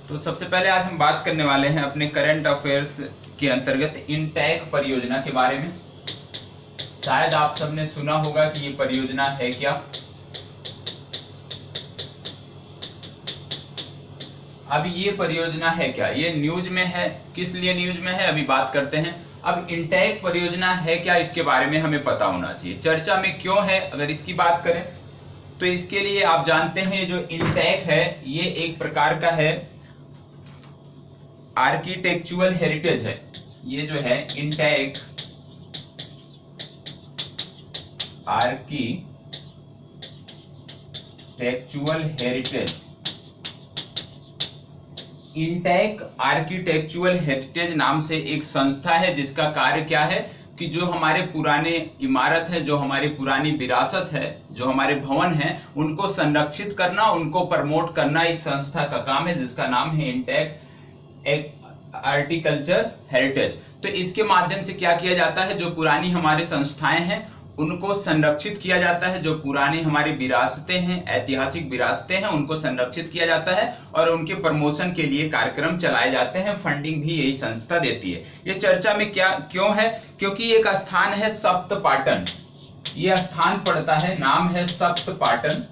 तो सबसे पहले आज हम बात करने वाले हैं अपने करंट अफेयर्स के अंतर्गत इंटैक परियोजना के बारे में। शायद आप सबने सुना होगा कि ये परियोजना है क्या। अब ये परियोजना है क्या, ये न्यूज में है, किस लिए न्यूज में है अभी बात करते हैं। अब इंटैक परियोजना है क्या, इसके बारे में हमें पता होना चाहिए। चर्चा में क्यों है अगर इसकी बात करें तो इसके लिए आप जानते हैं जो इंटैक है ये एक प्रकार का है आर्किटेक्चुरल हेरिटेज है। ये जो है INTACH architectural heritage, INTACH architectural heritage नाम से एक संस्था है जिसका कार्य क्या है कि जो हमारे पुराने इमारत है, जो हमारी पुरानी विरासत है, जो हमारे भवन हैं, उनको संरक्षित करना, उनको प्रमोट करना इस संस्था का काम है, जिसका नाम है इंटैक आर्टिकल्चर हेरिटेज। तो इसके माध्यम से क्या किया जाता है, जो पुरानी हमारी संस्थाएं हैं उनको संरक्षित किया जाता है, जो पुरानी हमारी विरासतें हैं, ऐतिहासिक विरासतें हैं, उनको संरक्षित किया जाता है और उनके प्रमोशन के लिए कार्यक्रम चलाए जाते हैं। फंडिंग भी यही संस्था देती है। ये चर्चा में क्यों है, क्योंकि एक स्थान है सप्तपाटन। ये स्थान पड़ता है, नाम है सप्तपाटन।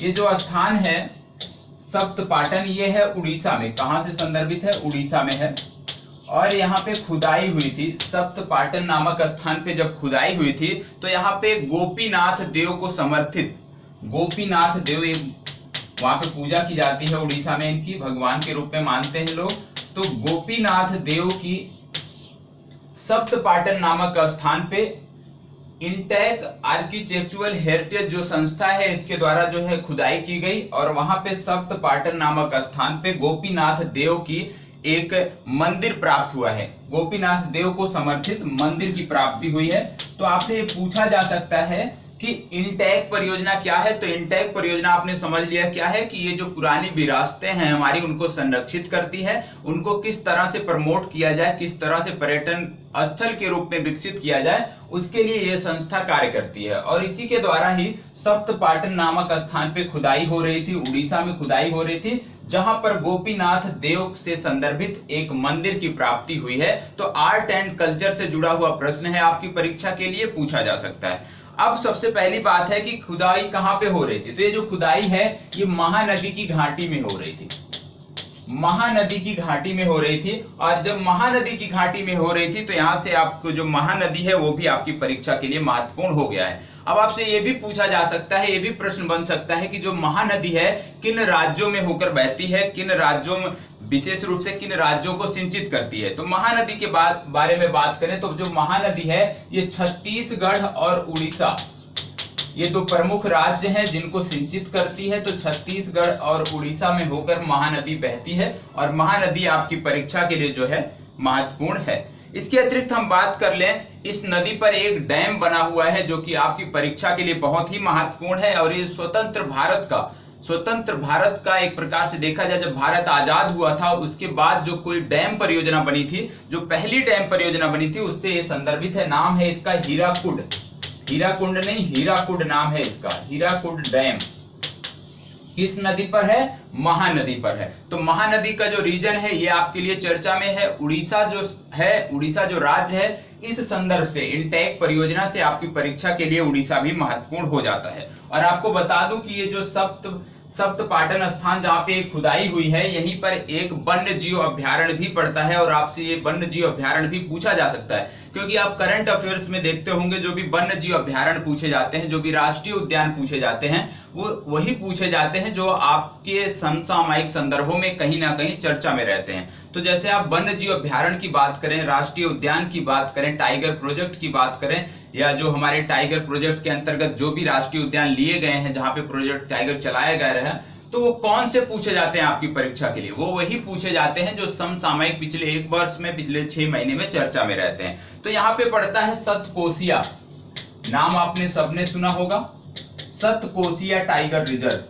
ये जो स्थान है सप्तपाटन ये है उड़ीसा में। कहां से संदर्भित है, उड़ीसा में है। और यहाँ पे खुदाई हुई थी, सप्तपाटन नामक स्थान पे जब खुदाई हुई थी तो यहाँ पे गोपीनाथ देव को समर्थित, गोपीनाथ देव वहां पे पूजा की जाती है उड़ीसा में, इनकी भगवान के रूप में मानते हैं लोग। तो गोपीनाथ देव की सप्तपाटन नामक स्थान पे इंटैक आर्किटेक्चुरल हेरिटेज जो संस्था है इसके द्वारा जो है खुदाई की गई और वहां पे सप्तपाटन नामक स्थान पे गोपीनाथ देव की एक मंदिर प्राप्त हुआ है। गोपीनाथ देव को समर्पित मंदिर की प्राप्ति हुई है। तो आपसे ये पूछा जा सकता है कि इंटैक परियोजना क्या है। तो इंटैक परियोजना आपने समझ लिया क्या है कि ये जो पुरानी विरासतें हैं हमारी उनको संरक्षित करती है, उनको किस तरह से प्रमोट किया जाए, किस तरह से पर्यटन स्थल के रूप में विकसित किया जाए, उसके लिए ये संस्था कार्य करती है। और इसी के द्वारा ही सप्तपाटन नामक स्थान पे खुदाई हो रही थी, उड़ीसा में खुदाई हो रही थी, जहां पर गोपीनाथ देव से संदर्भित एक मंदिर की प्राप्ति हुई है। तो आर्ट एंड कल्चर से जुड़ा हुआ प्रश्न है, आपकी परीक्षा के लिए पूछा जा सकता है। अब सबसे पहली बात है कि खुदाई कहां पे हो रही थी। तो ये जो खुदाई है ये महानदी की घाटी में हो रही थी, महानदी की घाटी में हो रही थी। और जब महानदी की घाटी में हो रही थी तो यहां से आपको जो महानदी है वो भी आपकी परीक्षा के लिए महत्वपूर्ण हो गया है। अब आपसे ये भी पूछा जा सकता है, ये भी प्रश्न बन सकता है कि जो महानदी है किन राज्यों में होकर बहती है, किन राज्यों में, विशेष रूप से किन राज्यों को सिंचित करती है। तो महानदी के बारे में बात करें तो जो महानदी है ये छत्तीसगढ़ और उड़ीसा, ये दो प्रमुख राज्य हैं जिनको सिंचित करती है। तो छत्तीसगढ़ और उड़ीसा में होकर महानदी बहती है और महानदी आपकी परीक्षा के लिए जो है महत्वपूर्ण है। इसके अतिरिक्त हम बात कर लें, इस नदी पर एक डैम बना हुआ है जो कि आपकी परीक्षा के लिए बहुत ही महत्वपूर्ण है। और ये स्वतंत्र भारत का एक प्रकार से देखा जाए, जब भारत आजाद हुआ था उसके बाद जो कोई डैम परियोजना बनी थी, जो पहली डैम परियोजना बनी थी उससे ये संदर्भित है। नाम है इसका हीराकुड, हीराकुंड नहीं हीराकुड नाम है इसका, हीराकुड डैम। किस नदी पर है, महानदी पर है। तो महानदी का जो रीजन है ये आपके लिए चर्चा में है। उड़ीसा जो है, उड़ीसा जो राज्य है, इस संदर्भ से इंटैक परियोजना से आपकी परीक्षा के लिए उड़ीसा भी महत्वपूर्ण हो जाता है। और आपको बता दूं कि ये जो सप्तपाटन स्थान जहां पे खुदाई हुई है यहीं पर एक वन्य जीव अभ्यारण्य भी पड़ता है। और आपसे ये वन्य जीव अभ्यारण्य भी पूछा जा सकता है, क्योंकि आप करंट अफेयर्स में देखते होंगे जो भी वन्य जीव अभ्यारण्य पूछे जाते हैं, जो भी राष्ट्रीय उद्यान पूछे जाते हैं, वो वही पूछे जाते हैं जो आपके समसामयिक संदर्भों में कहीं ना कहीं चर्चा में रहते हैं। तो जैसे आप वन्य जीव अभ्यारण्य की बात करें, राष्ट्रीय उद्यान की बात करें, टाइगर प्रोजेक्ट की बात करें, या जो हमारे टाइगर प्रोजेक्ट के अंतर्गत जो भी राष्ट्रीय उद्यान लिए गए हैं जहां पे प्रोजेक्ट टाइगर चलाया गया है, तो वो कौन से पूछे जाते हैं आपकी परीक्षा के लिए, वो वही पूछे जाते हैं जो समसामयिक पिछले एक वर्ष में, पिछले 6 महीने में चर्चा में रहते हैं। तो यहाँ पे पड़ता है सतकोसिया, नाम आपने सबने सुना होगा, सतकोसिया टाइगर रिजर्व।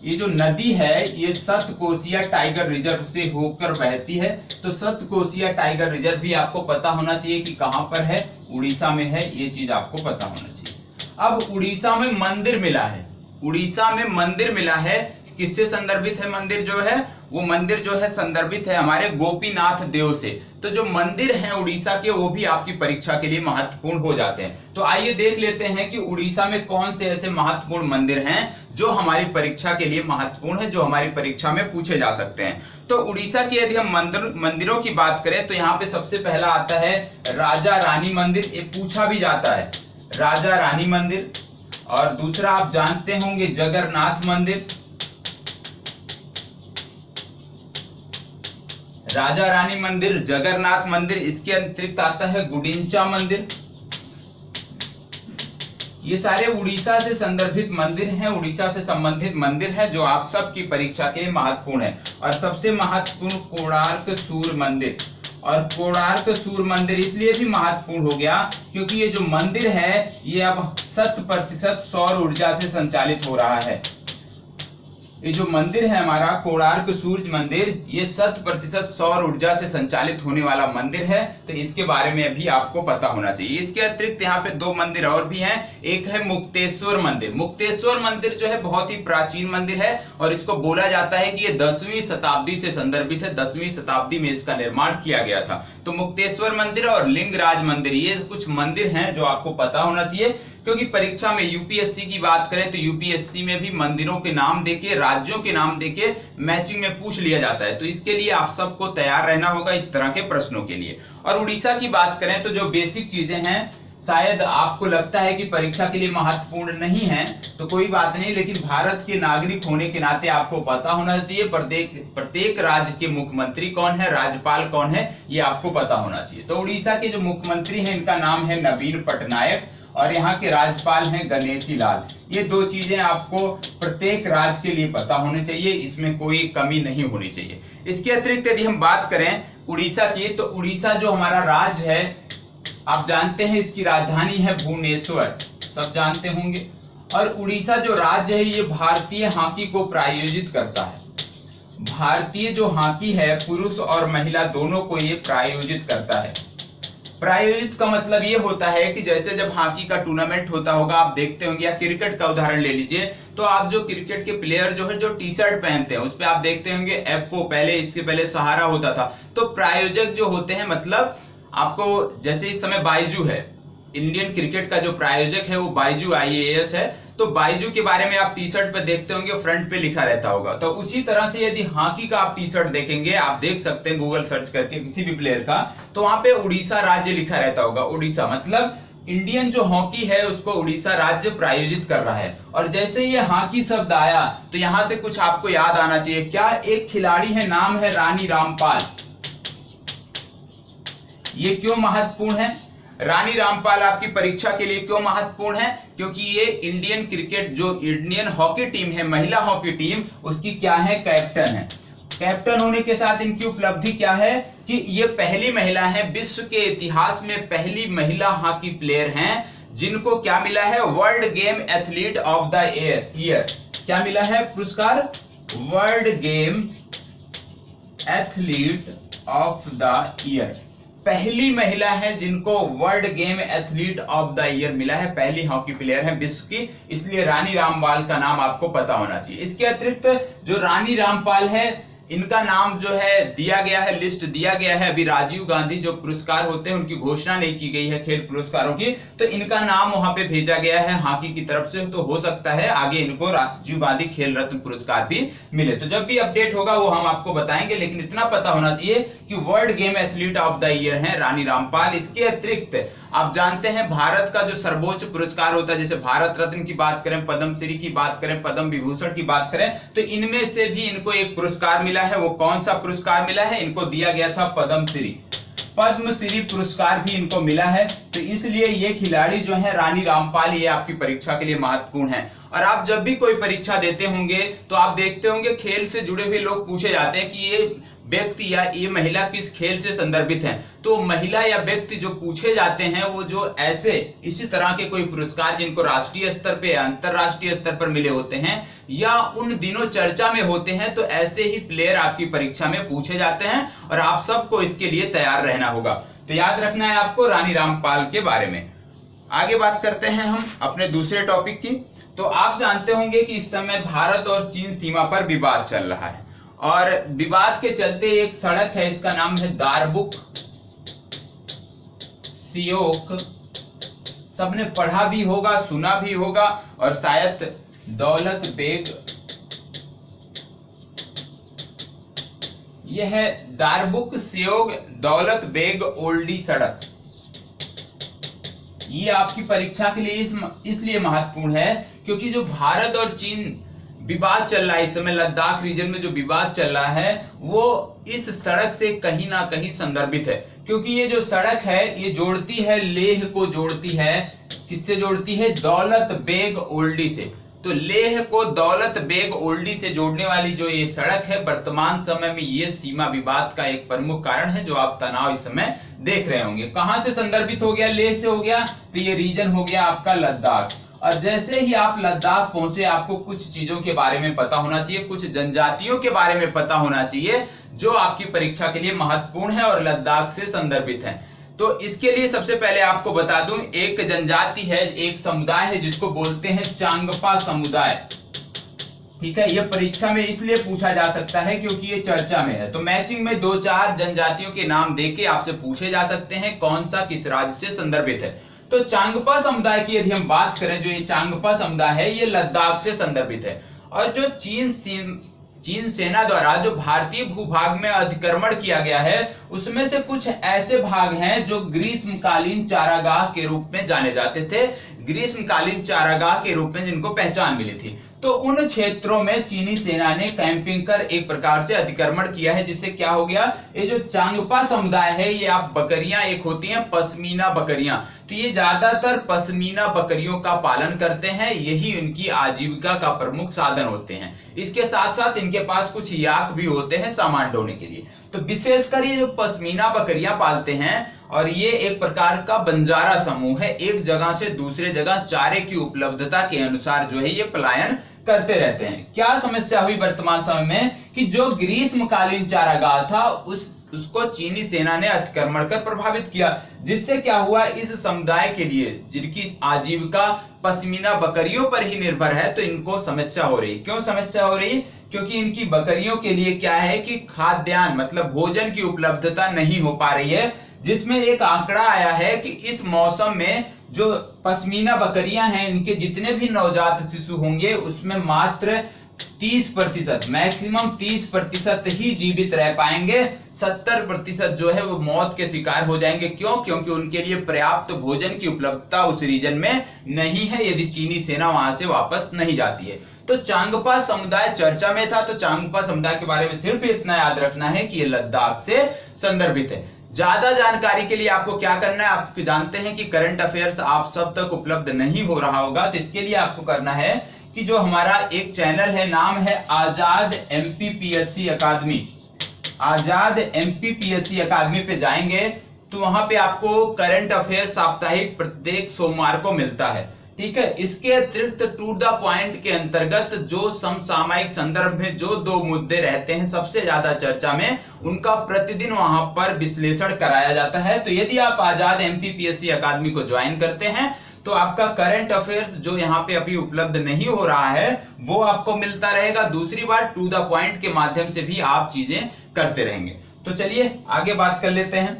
ये जो नदी है ये सतकोसिया टाइगर रिजर्व से होकर बहती है। तो सतकोसिया टाइगर रिजर्व भी आपको पता होना चाहिए कि कहां पर है, उड़ीसा में है, ये चीज आपको पता होना चाहिए। अब उड़ीसा में मंदिर मिला है, उड़ीसा में मंदिर मिला है। किससे संदर्भित है मंदिर जो है, वो मंदिर जो है संदर्भित है हमारे गोपीनाथ देव से। तो जो मंदिर हैं उड़ीसा के वो भी आपकी परीक्षा के लिए महत्वपूर्ण हो जाते हैं। तो आइए देख लेते हैं कि उड़ीसा में कौन से ऐसे महत्वपूर्ण मंदिर हैं जो हमारी परीक्षा के लिए महत्वपूर्ण है, जो हमारी परीक्षा में पूछे जा सकते हैं। तो उड़ीसा की यदि हम मंदिरों की बात करें तो यहाँ पे सबसे पहला आता है राजा रानी मंदिर, ये पूछा भी जाता है, राजा रानी मंदिर। और दूसरा आप जानते होंगे जगन्नाथ मंदिर, राजा रानी मंदिर, जगन्नाथ मंदिर। इसके अतिरिक्त आता है गुडिंचा मंदिर। ये सारे उड़ीसा से संदर्भित मंदिर हैं, उड़ीसा से संबंधित मंदिर हैं जो आप सबकी परीक्षा के महत्वपूर्ण है। और सबसे महत्वपूर्ण कोणार्क सूर्य मंदिर। और कोणार्क सूर्य मंदिर इसलिए भी महत्वपूर्ण हो गया क्योंकि ये जो मंदिर है ये अब 100% सौर ऊर्जा से संचालित हो रहा है। ये जो मंदिर है हमारा कोणार्क सूर्य मंदिर, ये 100% सौर ऊर्जा से संचालित होने वाला मंदिर है। तो इसके बारे में भी आपको पता होना चाहिए। इसके अतिरिक्त यहाँ पे 2 मंदिर और भी हैं। एक है मुक्तेश्वर मंदिर। मुक्तेश्वर मंदिर जो है बहुत ही प्राचीन मंदिर है और इसको बोला जाता है कि ये 10वीं शताब्दी से संदर्भित है। 10वीं शताब्दी में इसका निर्माण किया गया था। तो मुक्तेश्वर मंदिर और लिंगराज मंदिर, ये कुछ मंदिर हैं जो आपको पता होना चाहिए, क्योंकि परीक्षा में यूपीएससी की बात करें तो यूपीएससी में भी मंदिरों के नाम देके, राज्यों के नाम देके मैचिंग में पूछ लिया जाता है। तो इसके लिए आप सबको तैयार रहना होगा इस तरह के प्रश्नों के लिए। और उड़ीसा की बात करें तो जो बेसिक चीजें हैं शायद आपको लगता है कि परीक्षा के लिए महत्वपूर्ण नहीं है, तो कोई बात नहीं, लेकिन भारत के नागरिक होने के नाते आपको पता होना चाहिए प्रत्येक राज्य के मुख्यमंत्री कौन है, राज्यपाल कौन है, ये आपको पता होना चाहिए। तो उड़ीसा के जो मुख्यमंत्री हैं इनका नाम है नवीन पटनायक और यहाँ के राज्यपाल हैं गणेशी लाल। ये 2 चीजें आपको प्रत्येक राज्य के लिए पता होनी चाहिए, इसमें कोई कमी नहीं होनी चाहिए। इसके अतिरिक्त यदि हम बात करें उड़ीसा की, तो उड़ीसा जो हमारा राज्य है आप जानते हैं इसकी राजधानी है भुवनेश्वर, सब जानते होंगे। और उड़ीसा जो राज्य है ये भारतीय हॉकी को प्रायोजित करता है। भारतीय जो हॉकी है पुरुष और महिला दोनों को ये प्रायोजित करता है। प्रायोजित का मतलब ये होता है कि जैसे जब हॉकी का टूर्नामेंट होता होगा आप देखते होंगे, या क्रिकेट का उदाहरण ले लीजिए, तो आप जो क्रिकेट के प्लेयर जो है जो टी शर्ट पहनते हैं उस पे आप देखते होंगे एप्को, पहले इसके पहले सहारा होता था। तो प्रायोजक जो होते हैं, मतलब आपको जैसे इस समय बाइजू है, इंडियन क्रिकेट का जो प्रायोजक है वो बाइजू IAS है। तो बाइजू के बारे में आप टी शर्ट पे देखते होंगे फ्रंट पे लिखा रहता होगा। तो उसी तरह से यदि हॉकी का आप टी शर्ट देखेंगे, आप देख सकते हैं गूगल सर्च करके किसी भी प्लेयर का, तो वहां पे उड़ीसा राज्य लिखा रहता होगा। उड़ीसा मतलब इंडियन जो हॉकी है उसको उड़ीसा राज्य प्रायोजित कर रहा है। और जैसे ये हॉकी शब्द आया तो यहां से कुछ आपको याद आना चाहिए। क्या एक खिलाड़ी है, नाम है रानी रामपाल। ये क्यों महत्वपूर्ण है? रानी रामपाल आपकी परीक्षा के लिए क्यों महत्वपूर्ण है? क्योंकि ये इंडियन क्रिकेट जो इंडियन हॉकी टीम है, महिला हॉकी टीम, उसकी क्या है, कैप्टन है। कैप्टन होने के साथ इनकी उपलब्धि क्या है कि ये पहली महिला है, विश्व के इतिहास में पहली महिला हॉकी प्लेयर हैं जिनको क्या मिला है, world game athlete of the year. क्या मिला है पुरस्कार? World game athlete of the year. पहली महिला है जिनको world game athlete of the year मिला है, पहली हॉकी प्लेयर है विश्व की, इसलिए रानी रामपाल का नाम आपको पता होना चाहिए। इसके अतिरिक्त जो रानी रामपाल है इनका नाम जो है दिया गया है, लिस्ट दिया गया है। अभी राजीव गांधी जो पुरस्कार होते हैं उनकी घोषणा नहीं की गई है खेल पुरस्कारों की, तो इनका नाम वहां पे भेजा गया है हॉकी की तरफ से। तो हो सकता है आगे इनको राजीव गांधी खेल रत्न पुरस्कार भी मिले। तो जब भी अपडेट होगा वो हम आपको बताएंगे, लेकिन इतना पता होना चाहिए कि world game athlete of the year है रानी रामपाल। इसके अतिरिक्त आप जानते हैं भारत का जो सर्वोच्च पुरस्कार होता है, जैसे भारत रत्न की बात करें, पद्मश्री की बात करें, पद्म विभूषण की बात करें, तो इनमें से भी इनको एक पुरस्कार मिला है। वो कौन सा पुरस्कार मिला है? इनको दिया गया था पद्मश्री। पद्मश्री पुरस्कार भी इनको मिला है। तो इसलिए ये खिलाड़ी जो है रानी रामपाल, ये आपकी परीक्षा के लिए महत्वपूर्ण है। और आप जब भी कोई परीक्षा देते होंगे तो आप देखते होंगे खेल से जुड़े हुए लोग पूछे जाते हैं कि ये व्यक्ति या ये महिला किस खेल से संदर्भित है। तो महिला या व्यक्ति जो पूछे जाते हैं वो जो ऐसे इसी तरह के कोई पुरस्कार जिनको राष्ट्रीय स्तर पे या अंतरराष्ट्रीय स्तर पर मिले होते हैं या उन दिनों चर्चा में होते हैं, तो ऐसे ही प्लेयर आपकी परीक्षा में पूछे जाते हैं और आप सबको इसके लिए तैयार रहना होगा। तो याद रखना है आपको रानी रामपाल के बारे में। आगे बात करते हैं हम अपने दूसरे टॉपिक की। तो तो आप जानते होंगे कि इस समय भारत और चीन सीमा पर विवाद चल रहा है, और विवाद के चलते एक सड़क है, इसका नाम है दारबुक सियोक, सबने पढ़ा भी होगा, सुना भी होगा, और शायद दौलत बेग, यह है दारबुक सियोग दौलत बेग ओल्डी सड़क। ये आपकी परीक्षा के लिए इसलिए महत्वपूर्ण है क्योंकि जो भारत और चीन विवाद चल रहा है इस समय, लद्दाख रीजन में जो विवाद चल रहा है वो इस सड़क से कहीं ना कहीं संदर्भित है, क्योंकि ये जो सड़क है ये जोड़ती है, लेह को जोड़ती है, किससे जोड़ती है? दौलत बेग ओल्डी से। तो लेह को दौलत बेग ओल्डी से जोड़ने वाली जो ये सड़क है, वर्तमान समय में ये सीमा विवाद का एक प्रमुख कारण है, जो आप तनाव इस समय देख रहे होंगे। कहां से संदर्भित हो गया? लेह से हो गया, तो ये रीजन हो गया आपका लद्दाख। और जैसे ही आप लद्दाख पहुंचे, आपको कुछ चीजों के बारे में पता होना चाहिए, कुछ जनजातियों के बारे में पता होना चाहिए जो आपकी परीक्षा के लिए महत्वपूर्ण है और लद्दाख से संदर्भित है। तो इसके लिए सबसे पहले आपको बता दूं, एक जनजाति है, एक समुदाय है जिसको बोलते हैं चांगपा समुदाय। ठीक है, यह परीक्षा में इसलिए पूछा जा सकता है क्योंकि ये चर्चा में है। तो मैचिंग में 2-4 जनजातियों के नाम देके आपसे पूछे जा सकते हैं कौन सा किस राज्य से संदर्भित है। तो चांगपा समुदाय की यदि हम बात करें, जो ये चांगपा समुदाय है ये लद्दाख से संदर्भित है। और जो चीन सेना द्वारा जो भारतीय भूभाग में अतिक्रमण किया गया है, उसमें से कुछ ऐसे भाग हैं जो ग्रीष्मकालीन चारागाह के रूप में जाने जाते थे, ग्रीष्मकालीन चारागाह के रूप में जिनको पहचान मिली थी। तो उन क्षेत्रों में चीनी सेना ने कैंपिंग कर एक प्रकार से अतिक्रमण किया है, जिससे क्या हो गया, ये जो चांगपा समुदाय है, ये आप बकरियां एक होती हैं पश्मीना बकरियां, तो ये ज्यादातर पश्मीना बकरियों का पालन करते हैं, यही उनकी आजीविका का प्रमुख साधन होते हैं। इसके साथ साथ इनके पास कुछ याक भी होते हैं सामान ढोने के लिए। तो विशेषकर ये जो पश्मीना बकरियां पालते हैं, और ये एक प्रकार का बंजारा समूह है, एक जगह से दूसरे जगह चारे की उपलब्धता के अनुसार जो है ये पलायन करते रहते हैं। क्या समस्या हुई वर्तमान समय में कि जो ग्रीष्मकालीन चारागाह था उसको चीनी सेना ने अतिक्रमण कर प्रभावित किया, जिससे क्या हुआ, इस समुदाय के लिए जिनकी आजीविका पश्मीना बकरियों पर ही निर्भर है, तो इनको समस्या हो रही। क्यों समस्या हो रही? क्योंकि इनकी बकरियों के लिए क्या है कि खाद्यान्न मतलब भोजन की उपलब्धता नहीं हो पा रही है, जिसमें एक आंकड़ा आया है कि इस मौसम में जो पश्मीना बकरियां हैं, इनके जितने भी नवजात शिशु होंगे उसमें मात्र 30%, मैक्सिमम 30% ही जीवित रह पाएंगे, 70% जो है वो मौत के शिकार हो जाएंगे। क्यों? क्योंकि उनके लिए पर्याप्त भोजन की उपलब्धता उस रीजन में नहीं है, यदि चीनी सेना वहां से वापस नहीं जाती है। तो चांगपा समुदाय चर्चा में था, तो चांगपा समुदाय के बारे में सिर्फ इतना याद रखना है कि ये लद्दाख से संदर्भित है। ज्यादा जानकारी के लिए आपको क्या करना है, आप जानते हैं कि करंट अफेयर्स आप सब तक उपलब्ध नहीं हो रहा होगा, तो इसके लिए आपको करना है कि जो हमारा एक चैनल है, नाम है आजाद MPPSC अकादमी, आजाद MPPSC अकादमी पे जाएंगे तो वहां पे आपको करंट अफेयर साप्ताहिक प्रत्येक सोमवार को मिलता है। ठीक है, इसके अतिरिक्त टू द पॉइंट के अंतर्गत जो समसामयिक संदर्भ में जो 2 मुद्दे रहते हैं सबसे ज्यादा चर्चा में, उनका प्रतिदिन वहां पर विश्लेषण कराया जाता है। तो यदि आप आजाद MPPSC अकादमी को ज्वाइन करते हैं तो आपका करंट अफेयर्स जो यहाँ पे अभी उपलब्ध नहीं हो रहा है वो आपको मिलता रहेगा। दूसरी बात, टू द पॉइंट के माध्यम से भी आप चीजें करते रहेंगे। तो चलिए आगे बात कर लेते हैं,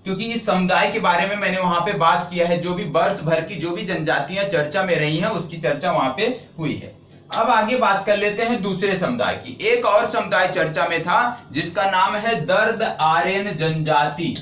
क्योंकि इस समुदाय के बारे में मैंने वहां पे बात किया है, जो भी वर्ष भर की जो भी जनजातियां चर्चा में रही हैं उसकी चर्चा वहां पे हुई है। अब आगे बात कर लेते हैं दूसरे समुदाय की। एक और समुदाय चर्चा में था जिसका नाम है दर्द आर्यन जनजाति।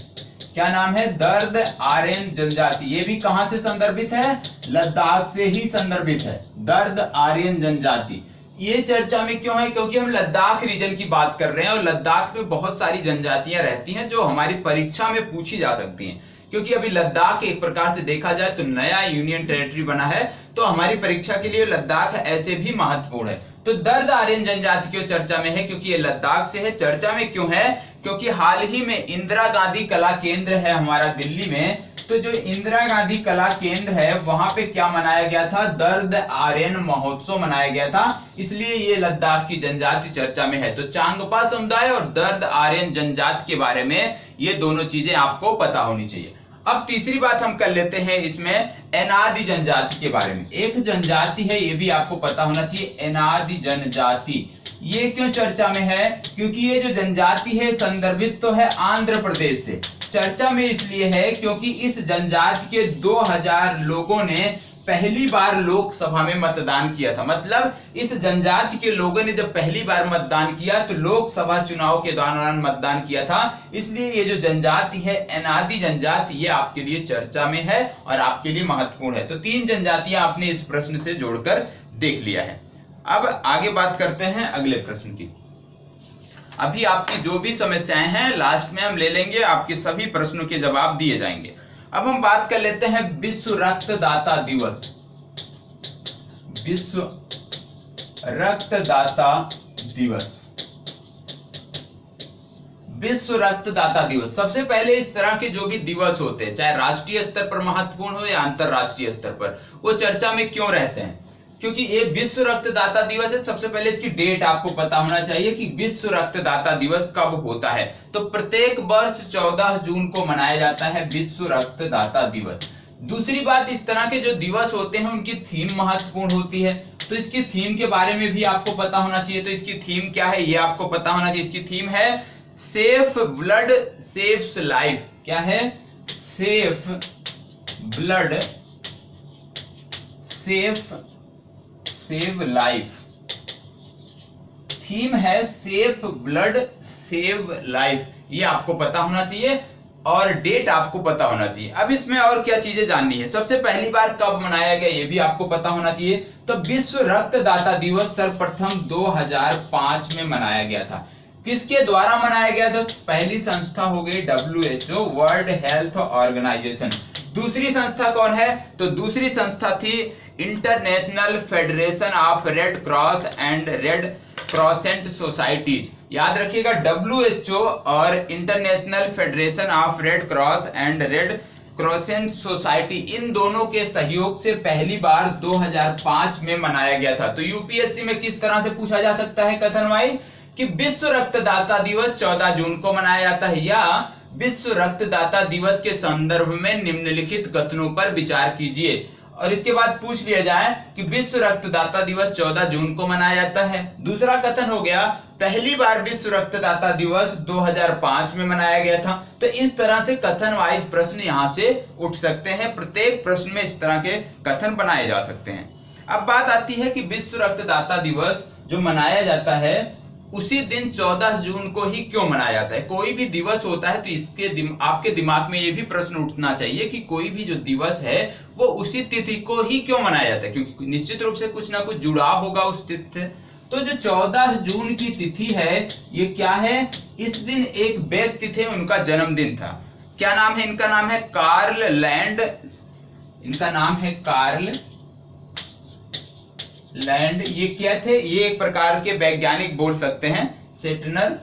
क्या नाम है? दर्द आर्यन जनजाति। ये भी कहां से संदर्भित है? लद्दाख से ही संदर्भित है, दर्द आर्यन जनजाति। ये चर्चा में क्यों है? क्योंकि हम लद्दाख रीजन की बात कर रहे हैं और लद्दाख में बहुत सारी जनजातियां रहती हैं जो हमारी परीक्षा में पूछी जा सकती हैं। क्योंकि अभी लद्दाख एक प्रकार से देखा जाए तो नया यूनियन टेरिटरी बना है, तो हमारी परीक्षा के लिए लद्दाख ऐसे भी महत्वपूर्ण है। तो दर्द आर्यन जनजाति क्यों चर्चा में है? क्योंकि ये लद्दाख से है। चर्चा में क्यों है? क्योंकि हाल ही में इंदिरा गांधी कला केंद्र है हमारा दिल्ली में, तो जो इंदिरा गांधी कला केंद्र है वहां पे क्या मनाया गया था? दर्द आर्यन महोत्सव मनाया गया था, इसलिए ये लद्दाख की जनजाति चर्चा में है। तो चांगपा समुदाय और दर्द आर्यन जनजाति के बारे में ये दोनों चीजें आपको पता होनी चाहिए। अब तीसरी बात हम कर लेते हैं इसमें अनादि जनजाति के बारे में। एक जनजाति है, ये भी आपको पता होना चाहिए, अनादि जनजाति। ये क्यों चर्चा में है? क्योंकि ये जो जनजाति है संदर्भित तो है आंध्र प्रदेश से। चर्चा में इसलिए है क्योंकि इस जनजाति के 2000 लोगों ने पहली बार लोकसभा में मतदान किया था। मतलब इस जनजाति के लोगों ने जब पहली बार मतदान किया तो लोकसभा चुनाव के दौरान मतदान किया था। इसलिए ये जो जनजाति है अनादि जनजाति, ये आपके लिए चर्चा में है और आपके लिए महत्वपूर्ण है। तो 3 जनजातियां आपने इस प्रश्न से जोड़कर देख लिया है। अब आगे बात करते हैं अगले प्रश्न की। अभी आपकी जो भी समस्याएं हैं लास्ट में हम ले लेंगे, आपके सभी प्रश्नों के जवाब दिए जाएंगे। अब हम बात कर लेते हैं विश्व रक्तदाता दिवस। विश्व रक्तदाता दिवस। विश्व रक्तदाता दिवस, सबसे पहले इस तरह के जो भी दिवस होते हैं, चाहे राष्ट्रीय स्तर पर महत्वपूर्ण हो या अंतरराष्ट्रीय स्तर पर, वो चर्चा में क्यों रहते हैं? क्योंकि ये विश्व रक्तदाता दिवस है। सबसे पहले इसकी डेट आपको पता होना चाहिए कि विश्व रक्तदाता दिवस कब होता है। तो प्रत्येक वर्ष 14 जून को मनाया जाता है विश्व रक्तदाता दिवस। दूसरी बात, इस तरह के जो दिवस होते हैं उनकी थीम महत्वपूर्ण होती है। तो इसकी थीम के बारे में भी आपको पता होना चाहिए। तो इसकी थीम क्या है ये आपको पता होना चाहिए। इसकी थीम है सेफ ब्लड सेव्स लाइफ। क्या है? Safe blood save life. Theme है सेफ ब्लड सेव लाइफ, ये आपको पता होना चाहिए और डेट आपको पता होना चाहिए। अब इसमें और क्या चीजें जाननी है? सबसे पहली बार कब मनाया गया ये भी आपको पता होना चाहिए। तो विश्व रक्तदाता दिवस सर्वप्रथम 2005 में मनाया गया था। किसके द्वारा मनाया गया था? पहली संस्था हो गई WHO, वर्ल्ड हेल्थ ऑर्गेनाइजेशन। दूसरी संस्था कौन है? तो दूसरी संस्था थी International Federation of Red Cross and Red Crescent Societies. याद रखिएगा, WHO और International Federation of Red Cross and Red Crescent Society, इन दोनों के सहयोग से पहली बार 2005 में मनाया गया था। तो यूपीएससी में किस तरह से पूछा जा सकता है कथन वाइज कि विश्व रक्तदाता दिवस 14 जून को मनाया जाता है, या विश्व रक्तदाता दिवस के संदर्भ में निम्नलिखित कथनों पर विचार कीजिए। और इसके बाद पूछ लिया जाए कि विश्व रक्तदाता दिवस 14 जून को मनाया जाता है। दूसरा कथन हो गया पहली बार विश्व रक्तदाता दिवस 2005 में मनाया गया था। तो इस तरह से कथन वाइज प्रश्न यहां से उठ सकते हैं। प्रत्येक प्रश्न में इस तरह के कथन बनाए जा सकते हैं। अब बात आती है कि विश्व रक्तदाता दिवस जो मनाया जाता है उसी दिन 14 जून को ही क्यों मनाया जाता है? कोई भी दिवस होता है तो इसके आपके दिमाग में ये भी प्रश्न उठना चाहिए कि कोई भी जो दिवस है वो उसी तिथि को ही क्यों मनाया जाता है, क्योंकि निश्चित रूप से कुछ ना कुछ जुड़ाव होगा उस तिथि से। तो जो 14 जून की तिथि है ये क्या है? इस दिन एक व्यक्ति थे, उनका जन्मदिन था। क्या नाम है इनका? नाम है कार्ल लैंड। इनका नाम है कार्ल लैंड। ये क्या थे? ये एक प्रकार के वैज्ञानिक बोल सकते हैं, सेटनर।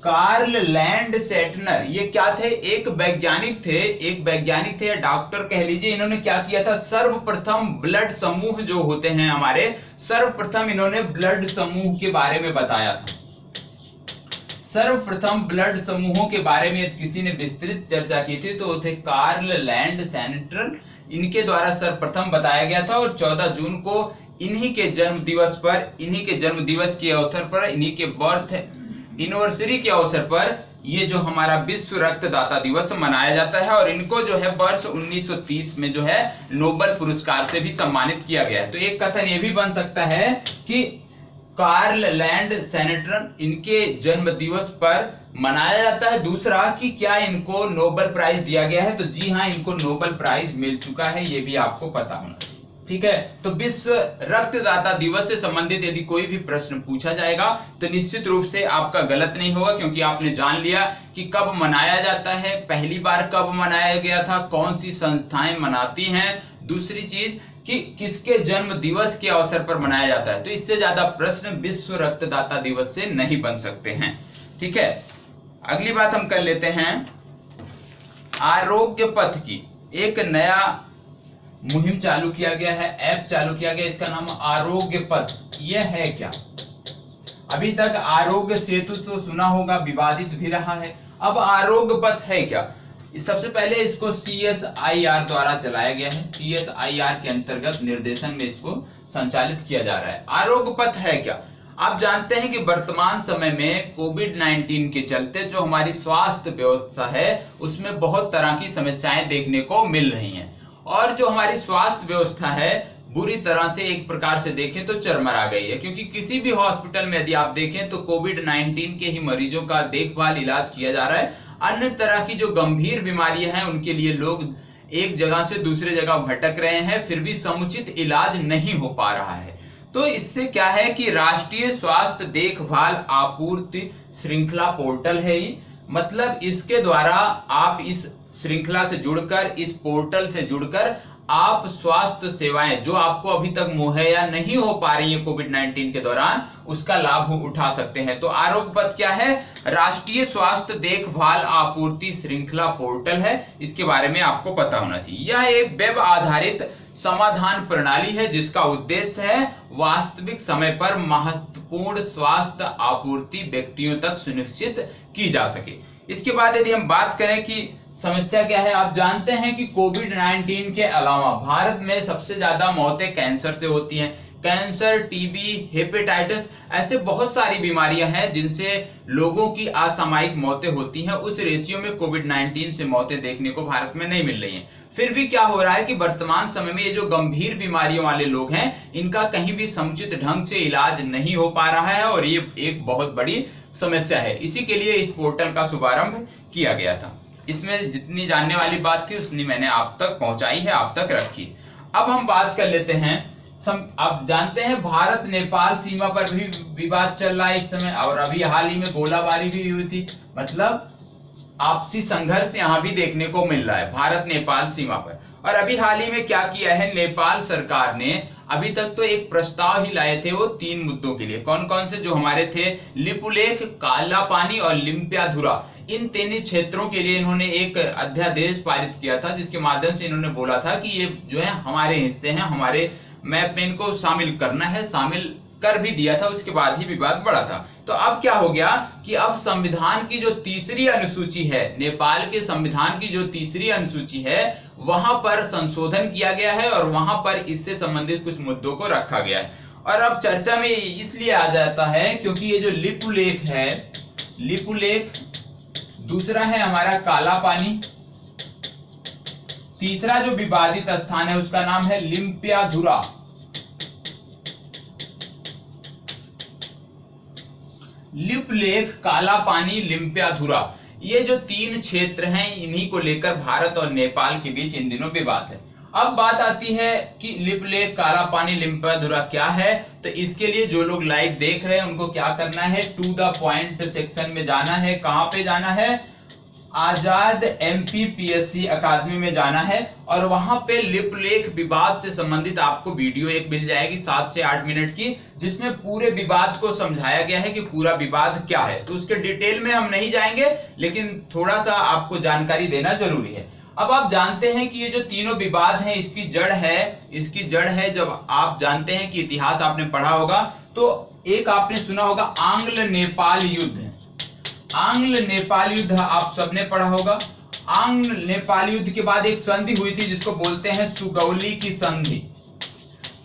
कार्ल लैंड सेटनर ये क्या थे? एक वैज्ञानिक थे या डॉक्टर कह लीजिए। इन्होंने क्या किया था? सर्वप्रथम ब्लड समूह जो होते हैं हमारे, सर्वप्रथम इन्होंने ब्लड समूह के बारे में बताया था। सर्वप्रथम ब्लड समूहों के बारे में किसी ने विस्तृत चर्चा की थी तो थे कार्ल लैंड सेनेटर। इनके द्वारा सर्वप्रथम बताया गया था और 14 जून को इन्हीं के जन्म दिवस पर, इन्हीं के जन्म दिवस के अवसर पर, इन्हीं के बर्थ एनिवर्सरी के अवसर पर ये जो हमारा विश्व रक्तदाता दिवस मनाया जाता है। और इनको जो है वर्ष 1930 में जो है नोबेल पुरस्कार से भी सम्मानित किया गया है। तो एक कथन ये भी बन सकता है कि कार्ल लैंड सेनेटर इनके जन्म दिवस पर मनाया जाता है। दूसरा कि क्या इनको नोबेल प्राइज दिया गया है? तो जी हाँ, इनको नोबेल प्राइज मिल चुका है, ये भी आपको पता होना चाहिए। ठीक है, तो विश्व रक्तदाता दिवस से संबंधित यदि कोई भी प्रश्न पूछा जाएगा तो निश्चित रूप से आपका गलत नहीं होगा, क्योंकि आपने जान लिया कि कब मनाया जाता है, पहली बार कब मनाया गया था, कौन सी संस्थाएं मनाती हैं, दूसरी चीज कि किसके जन्म दिवस के अवसर पर मनाया जाता है। तो इससे ज्यादा प्रश्न विश्व रक्तदाता दिवस से नहीं बन सकते हैं। ठीक है, अगली बात हम कर लेते हैं आरोग्य पथ की। एक नया मुहिम चालू किया गया है, ऐप चालू किया गया, इसका नाम आरोग्य पथ। यह है क्या? अभी तक आरोग्य सेतु तो सुना होगा, विवादित भी रहा है। अब आरोग्य पथ है क्या? सबसे पहले इसको CSIR द्वारा चलाया गया है। CSIR के अंतर्गत निर्देशन में इसको संचालित किया जा रहा है। आरोग्य पथ है क्या? आप जानते हैं कि वर्तमान समय में कोविड-19 के चलते जो हमारी स्वास्थ्य व्यवस्था है उसमें बहुत तरह की समस्याएं देखने को मिल रही हैं, और जो हमारी स्वास्थ्य व्यवस्था है बुरी तरह से एक प्रकार से देखें तो चरमरा गई है, क्योंकि किसी भी हॉस्पिटल में यदि आप देखें तो कोविड-19 के ही मरीजों का देखभाल इलाज किया जा रहा है। अन्य तरह की जो गंभीर बीमारियां हैं उनके लिए लोग एक जगह से दूसरे जगह भटक रहे हैं, फिर भी समुचित इलाज नहीं हो पा रहा है। तो इससे क्या है कि राष्ट्रीय स्वास्थ्य देखभाल आपूर्ति श्रृंखला पोर्टल है ये, मतलब इसके द्वारा आप इस श्रृंखला से जुड़कर, इस पोर्टल से जुड़कर आप स्वास्थ्य सेवाएं जो आपको अभी तक मुहैया नहीं हो पा रही है कोविड-19 के दौरान, उसका लाभ उठा सकते हैं। तो आरोग्य पथ क्या है? राष्ट्रीय स्वास्थ्य देखभाल आपूर्ति श्रृंखला पोर्टल है। इसके बारे में आपको पता होना चाहिए। यह एक वेब आधारित समाधान प्रणाली है जिसका उद्देश्य है वास्तविक समय पर महत्वपूर्ण स्वास्थ्य आपूर्ति व्यक्तियों तक सुनिश्चित की जा सके। इसके बाद यदि हम बात करें कि समस्या क्या है, आप जानते हैं कि कोविड-19 के अलावा भारत में सबसे ज्यादा मौतें कैंसर से होती हैं। कैंसर, टीबी, हेपेटाइटिस, ऐसे बहुत सारी बीमारियां हैं जिनसे लोगों की असामयिक मौतें होती हैं। उस रेशियो में कोविड-19 से मौतें देखने को भारत में नहीं मिल रही हैं। फिर भी क्या हो रहा है कि वर्तमान समय में ये जो गंभीर बीमारियों वाले लोग हैं इनका कहीं भी समुचित ढंग से इलाज नहीं हो पा रहा है, और ये एक बहुत बड़ी समस्या है। इसी के लिए इस पोर्टल का शुभारंभ किया गया था। इसमें जितनी जानने वाली बात थी उतनी मैंने आप तक पहुंचाई है, आप तक रखी। अब हम बात कर लेते हैं, आप जानते हैं भारत नेपाल सीमा पर भी विवाद चल रहा है इस समय, और अभी हाल ही में गोलाबारी भी हुई थी, मतलब आपसी संघर्ष यहाँ भी देखने को मिल रहा है भारत नेपाल सीमा पर। और अभी हाल ही में क्या किया है नेपाल सरकार ने, अभी तक तो एक प्रस्ताव ही लाए थे वो 3 मुद्दों के लिए। कौन कौन से जो हमारे थे? लिपुलेख, काला पानी और लिम्पियाधुरा, इन 3 क्षेत्रों के लिए इन्होंने एक अध्यादेश पारित किया था, जिसके माध्यम से इन्होंने बोला था कि ये जो है हमारे हिस्से हैं, हमारे मैप में इनको शामिल करना है। शामिल कर भी दिया था, उसके बाद ही विवाद बढ़ा था। तो अब क्या हो गया कि अब संविधान की जो 3री अनुसूची है, नेपाल के संविधान की जो 3री अनुसूची है, वहां पर संशोधन किया गया है और वहां पर इससे संबंधित कुछ मुद्दों को रखा गया है। और अब चर्चा में इसलिए आ जाता है क्योंकि ये जो लिपुलेख है, लिपुलेख, दूसरा है हमारा काला पानी, तीसरा जो विवादित स्थान है उसका नाम है लिम्पियाधुरा। लिपुलेख, काला पानी, लिम्पियाधुरा, ये जो 3 क्षेत्र हैं इन्हीं को लेकर भारत और नेपाल के बीच इन दिनों विवाद है। अब बात आती है कि लिपुलेख, काला पानी, लिम्पियाधुरा क्या है। तो इसके लिए जो लोग लाइव देख रहे हैं उनको क्या करना है, टू द पॉइंट सेक्शन में जाना है। कहां पे जाना है? आजाद MPPSC अकादमी में जाना है, और वहां पे लिपुलेख विवाद से संबंधित आपको वीडियो एक मिल जाएगी 7 से 8 मिनट की, जिसमें पूरे विवाद को समझाया गया है कि पूरा विवाद क्या है। तो उसके डिटेल में हम नहीं जाएंगे, लेकिन थोड़ा सा आपको जानकारी देना जरूरी है। अब आप जानते हैं कि ये जो तीनों विवाद हैं इसकी जड़ है, जब आप जानते हैं कि इतिहास आपने पढ़ा होगा तो एक आपने सुना होगा आंग्ल नेपाल युद्ध। आंग्ल नेपाल युद्ध आप सबने पढ़ा होगा। आंग्ल नेपाल युद्ध के बाद एक संधि हुई थी जिसको बोलते हैं सुगौली की संधि।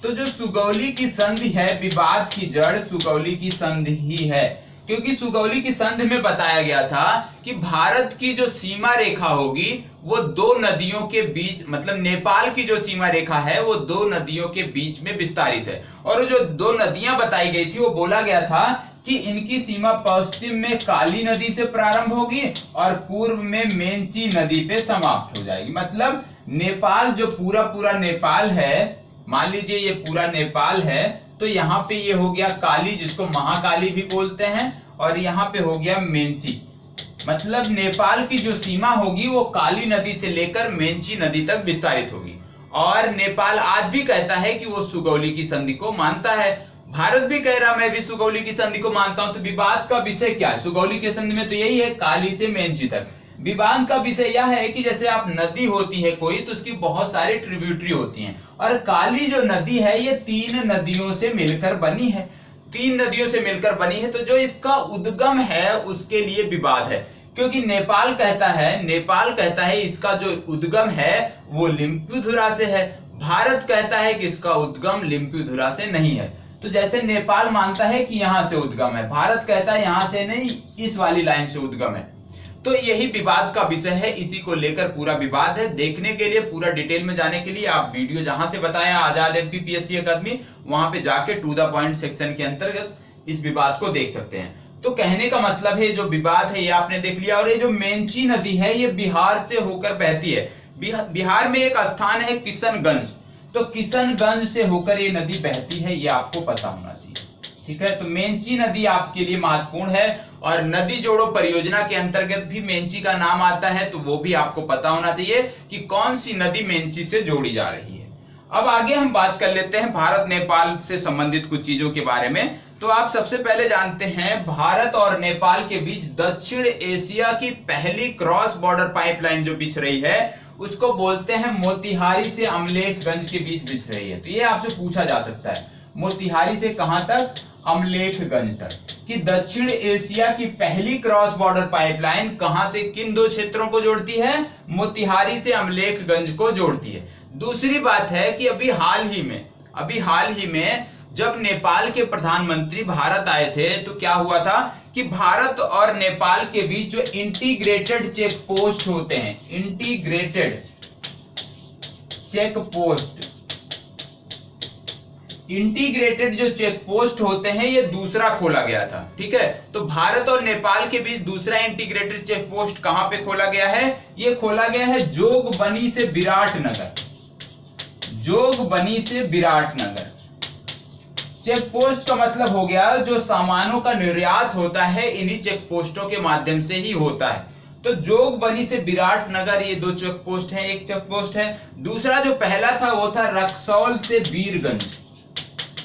तो जो सुगौली की संधि है, विवाद की जड़ सुगौली की संधि ही है, क्योंकि सुगौली की संधि में बताया गया था कि भारत की जो सीमा रेखा होगी वो 2 नदियों के बीच, मतलब नेपाल की जो सीमा रेखा है वो 2 नदियों के बीच में विस्तारित है। और जो 2 नदियां बताई गई थी वो बोला गया था कि इनकी सीमा पश्चिम में काली नदी से प्रारंभ होगी और पूर्व में मेंची नदी पे समाप्त हो जाएगी। मतलब नेपाल जो पूरा नेपाल है, मान लीजिए ये पूरा नेपाल है, तो यहाँ पे ये हो गया काली, जिसको महाकाली भी बोलते हैं, और यहाँ पे हो गया मेंची। मतलब नेपाल की जो सीमा होगी वो काली नदी से लेकर मेंची नदी तक विस्तारित होगी। और नेपाल आज भी कहता है कि वो सुगौली की संधि को मानता है। भारत भी कह रहा मैं भी सुगौली की संधि को मानता हूं। तो विवाद का विषय क्या है? सुगौली की संधि में तो यही है, काली से मेंची तक। विवाद का विषय यह है कि जैसे आप नदी होती है कोई, तो उसकी बहुत सारी ट्रिब्यूटरी होती हैं, और काली जो नदी है ये 3 नदियों से मिलकर बनी है। 3 नदियों से मिलकर बनी है, तो जो इसका उद्गम है उसके लिए विवाद है। क्योंकि नेपाल कहता है इसका जो उद्गम है वो लिम्पुधुरा से है, भारत कहता है कि इसका उद्गम लिम्पुधुरा से नहीं है। तो जैसे नेपाल मानता है कि यहां से उद्गम है, भारत कहता है यहां से नहीं, इस वाली लाइन से उद्गम है। तो यही विवाद का विषय है, इसी को लेकर पूरा विवाद है। देखने के लिए, पूरा डिटेल में जाने के लिए आप वीडियो जहां से बताया आजाद एमपीपीएससी अकादमी, वहां पे जाके टू द पॉइंट सेक्शन के अंतर्गत इस विवाद को देख सकते हैं। तो कहने का मतलब है जो विवाद है ये आपने देख लिया। और ये जो मेंची नदी है ये बिहार से होकर बहती है। बिहार में एक स्थान है किशनगंज, तो किशनगंज से होकर ये नदी बहती है, ये आपको पता होना चाहिए। ठीक है, तो मेंची नदी आपके लिए महत्वपूर्ण है। और नदी जोड़ो परियोजना के अंतर्गत भी मेंची का नाम आता है, तो वो भी आपको पता होना चाहिए कि कौन सी नदी मेंची से जोड़ी जा रही है। अब आगे हम बात कर लेते हैं भारत नेपाल से संबंधित कुछ चीजों के बारे में। तो आप सबसे पहले जानते हैं भारत और नेपाल के बीच दक्षिण एशिया की पहली क्रॉस बॉर्डर पाइपलाइन जो बिछ रही है उसको बोलते हैं मोतिहारी से अमलेखगंज के बीच बिछ रही है। तो ये आपसे पूछा जा सकता है मोतिहारी से कहां तक, अमलेखगंज तक, कि दक्षिण एशिया की पहली क्रॉस बॉर्डर पाइपलाइन कहां से किन दो क्षेत्रों को जोड़ती है, मोतिहारी से अमलेखगंज को जोड़ती है। दूसरी बात है कि अभी हाल ही में जब नेपाल के प्रधानमंत्री भारत आए थे तो क्या हुआ था कि भारत और नेपाल के बीच जो इंटीग्रेटेड चेक पोस्ट होते हैं, इंटीग्रेटेड जो चेक पोस्ट होते हैं ये दूसरा खोला गया था। ठीक है, तो भारत और नेपाल के बीच दूसरा इंटीग्रेटेड चेक पोस्ट कहां पे खोला गया है, ये खोला गया है जोगबनी से विराटनगर। चेक पोस्ट का मतलब हो गया जो सामानों का निर्यात होता है इन्हीं चेक पोस्टों के माध्यम से ही होता है। तो जोगबनी से विराटनगर ये दो चेक पोस्ट हैं, एक चेक पोस्ट है। दूसरा जो पहला था वो था रक्सौल से वीरगंज,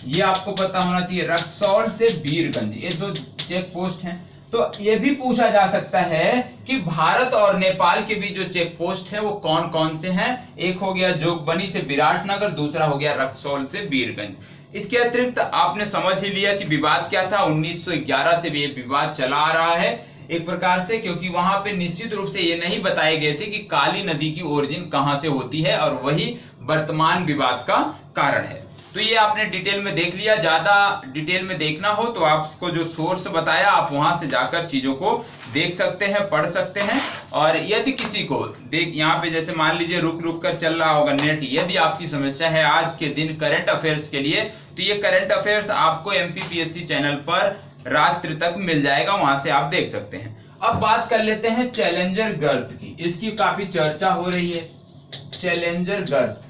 ये आपको पता होना चाहिए, रक्सौल से वीरगंज, ये दो चेक पोस्ट हैं। तो ये भी पूछा जा सकता है कि भारत और नेपाल के बीच जो चेक पोस्ट है वो कौन कौन से हैं। एक हो गया जोगबनी से विराटनगर, दूसरा हो गया रक्सौल से वीरगंज। इसके अतिरिक्त आपने समझ ही लिया कि विवाद क्या था। 1911 से भी ये विवाद चला आ रहा है एक प्रकार से, क्योंकि वहां पे निश्चित रूप से ये नहीं बताए गए थे कि काली नदी की ओरिजिन कहां से होती है, और वही वर्तमान विवाद का कारण है। तो ये आपने डिटेल में देख लिया। ज्यादा डिटेल में देखना हो तो आपको जो सोर्स बताया आप वहां से जाकर चीजों को देख सकते हैं, पढ़ सकते हैं। और यदि किसी को यहाँ पे जैसे मान लीजिए रुक कर चल रहा होगा नेट, यदि आपकी समस्या है आज के दिन करंट अफेयर्स के लिए, तो ये करंट अफेयर्स आपको एमपीपीएससी चैनल पर रात्रि तक मिल जाएगा, वहां से आप देख सकते हैं। अब बात कर लेते हैं चैलेंजर गर्त की, इसकी काफी चर्चा हो रही है। चैलेंजर गर्त,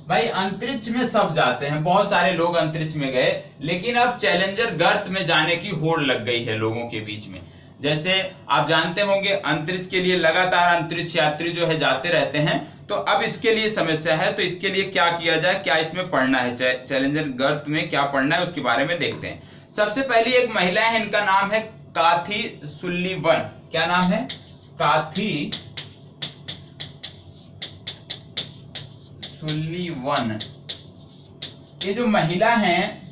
भाई अंतरिक्ष में सब जाते हैं, बहुत सारे लोग अंतरिक्ष में गए, लेकिन अब चैलेंजर गर्त में जाने की होड़ लग गई है लोगों के बीच में। जैसे आप जानते होंगे अंतरिक्ष के लिए लगातार अंतरिक्ष यात्री जो है जाते रहते हैं, तो अब इसके लिए समस्या है। तो इसके लिए क्या किया जाए, क्या इसमें पढ़ना है, चैलेंजर गर्त में क्या पढ़ना है उसके बारे में देखते हैं। सबसे पहली एक महिला है, इनका नाम है काथी सुल्लीवन। क्या नाम है, काथी सुल्लीवन। ये जो महिला हैं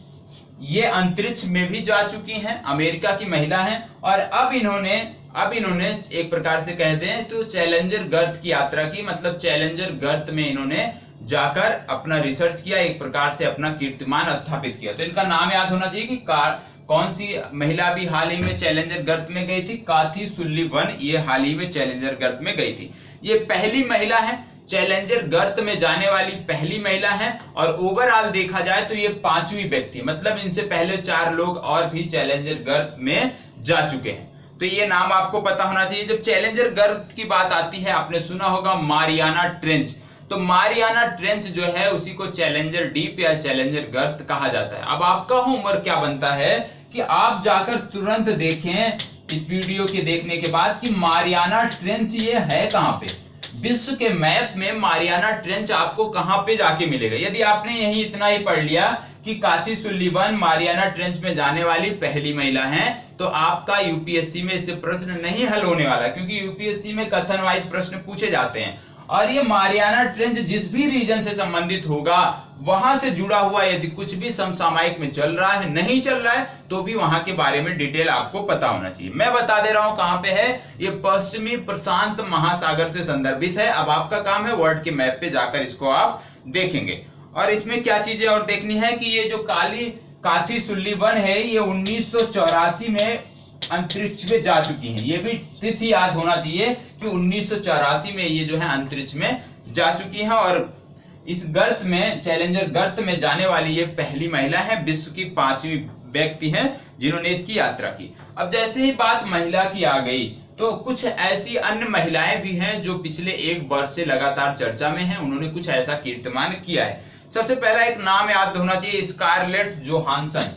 ये अंतरिक्ष में भी जा चुकी हैं, अमेरिका की महिला हैं, और अब इन्होंने एक प्रकार से कह दें तो चैलेंजर गर्त की यात्रा की, मतलब चैलेंजर गर्त में इन्होंने जाकर अपना रिसर्च किया, एक प्रकार से अपना कीर्तिमान स्थापित किया। तो इनका नाम याद होना चाहिए कि कौन सी महिला भी हाल ही में चैलेंजर गर्त में गई थी, काथी सुल्लीवन, ये हाल ही में चैलेंजर गर्त में गई थी। ये पहली महिला है, चैलेंजर गर्त में जाने वाली पहली महिला है, और ओवरऑल देखा जाए तो ये 5वीं व्यक्ति, मतलब इनसे पहले 4 लोग और भी चैलेंजर गर्त में जा चुके हैं। तो ये नाम आपको पता होना चाहिए। जब चैलेंजर गर्त की बात आती है, आपने सुना होगा मारियाना ट्रेंच, तो मारियाना ट्रेंच जो है उसी को चैलेंजर डीप या चैलेंजर गर्त कहा जाता है। अब आपका होमवर्क क्या बनता है कि आप जाकर तुरंत देखें इस वीडियो के देखने के बाद कि मारियाना ट्रेंच ये है कहां पे, विश्व के मैप में मारियाना ट्रेंच आपको कहां पे जाके मिलेगा। यदि आपने यही इतना ही पढ़ लिया कि काथी सुल्लीवन मारियाना ट्रेंच में जाने वाली पहली महिला हैं, तो आपका यूपीएससी में इससे प्रश्न नहीं हल होने वाला, क्योंकि यूपीएससी में कथन वाइज प्रश्न पूछे जाते हैं। और ये मारियाना ट्रेंच जिस भी रीजन से संबंधित होगा वहां से जुड़ा हुआ यदि कुछ भी समसामयिक में चल रहा है, नहीं चल रहा है, तो भी वहां के बारे में डिटेल आपको पता होना चाहिए। मैं बता दे रहा हूं कहां पे है, ये पश्चिमी प्रशांत महासागर से संदर्भित है। अब आपका काम है वर्ल्ड के मैप पे जाकर इसको आप देखेंगे। और इसमें क्या चीजें और देखनी है कि ये जो काली काथी सुल्ली वन है ये 1984 में अंतरिक्ष में जा चुकी है। ये भी तिथि याद होना चाहिए कि 1984 में ये जो है अंतरिक्ष में जा चुकी है। और इस गर्त में, चैलेंजर गर्त में जाने वाली ये पहली महिला है, विश्व की 5वीं व्यक्ति है जिन्होंने इसकी यात्रा की। अब जैसे ही बात महिला की आ गई तो कुछ ऐसी अन्य महिलाएं भी हैं जो पिछले 1 वर्ष से लगातार चर्चा में हैं, उन्होंने कुछ ऐसा कीर्तिमान किया है। सबसे पहला एक नाम याद होना चाहिए, स्कारलेट जोहानसन।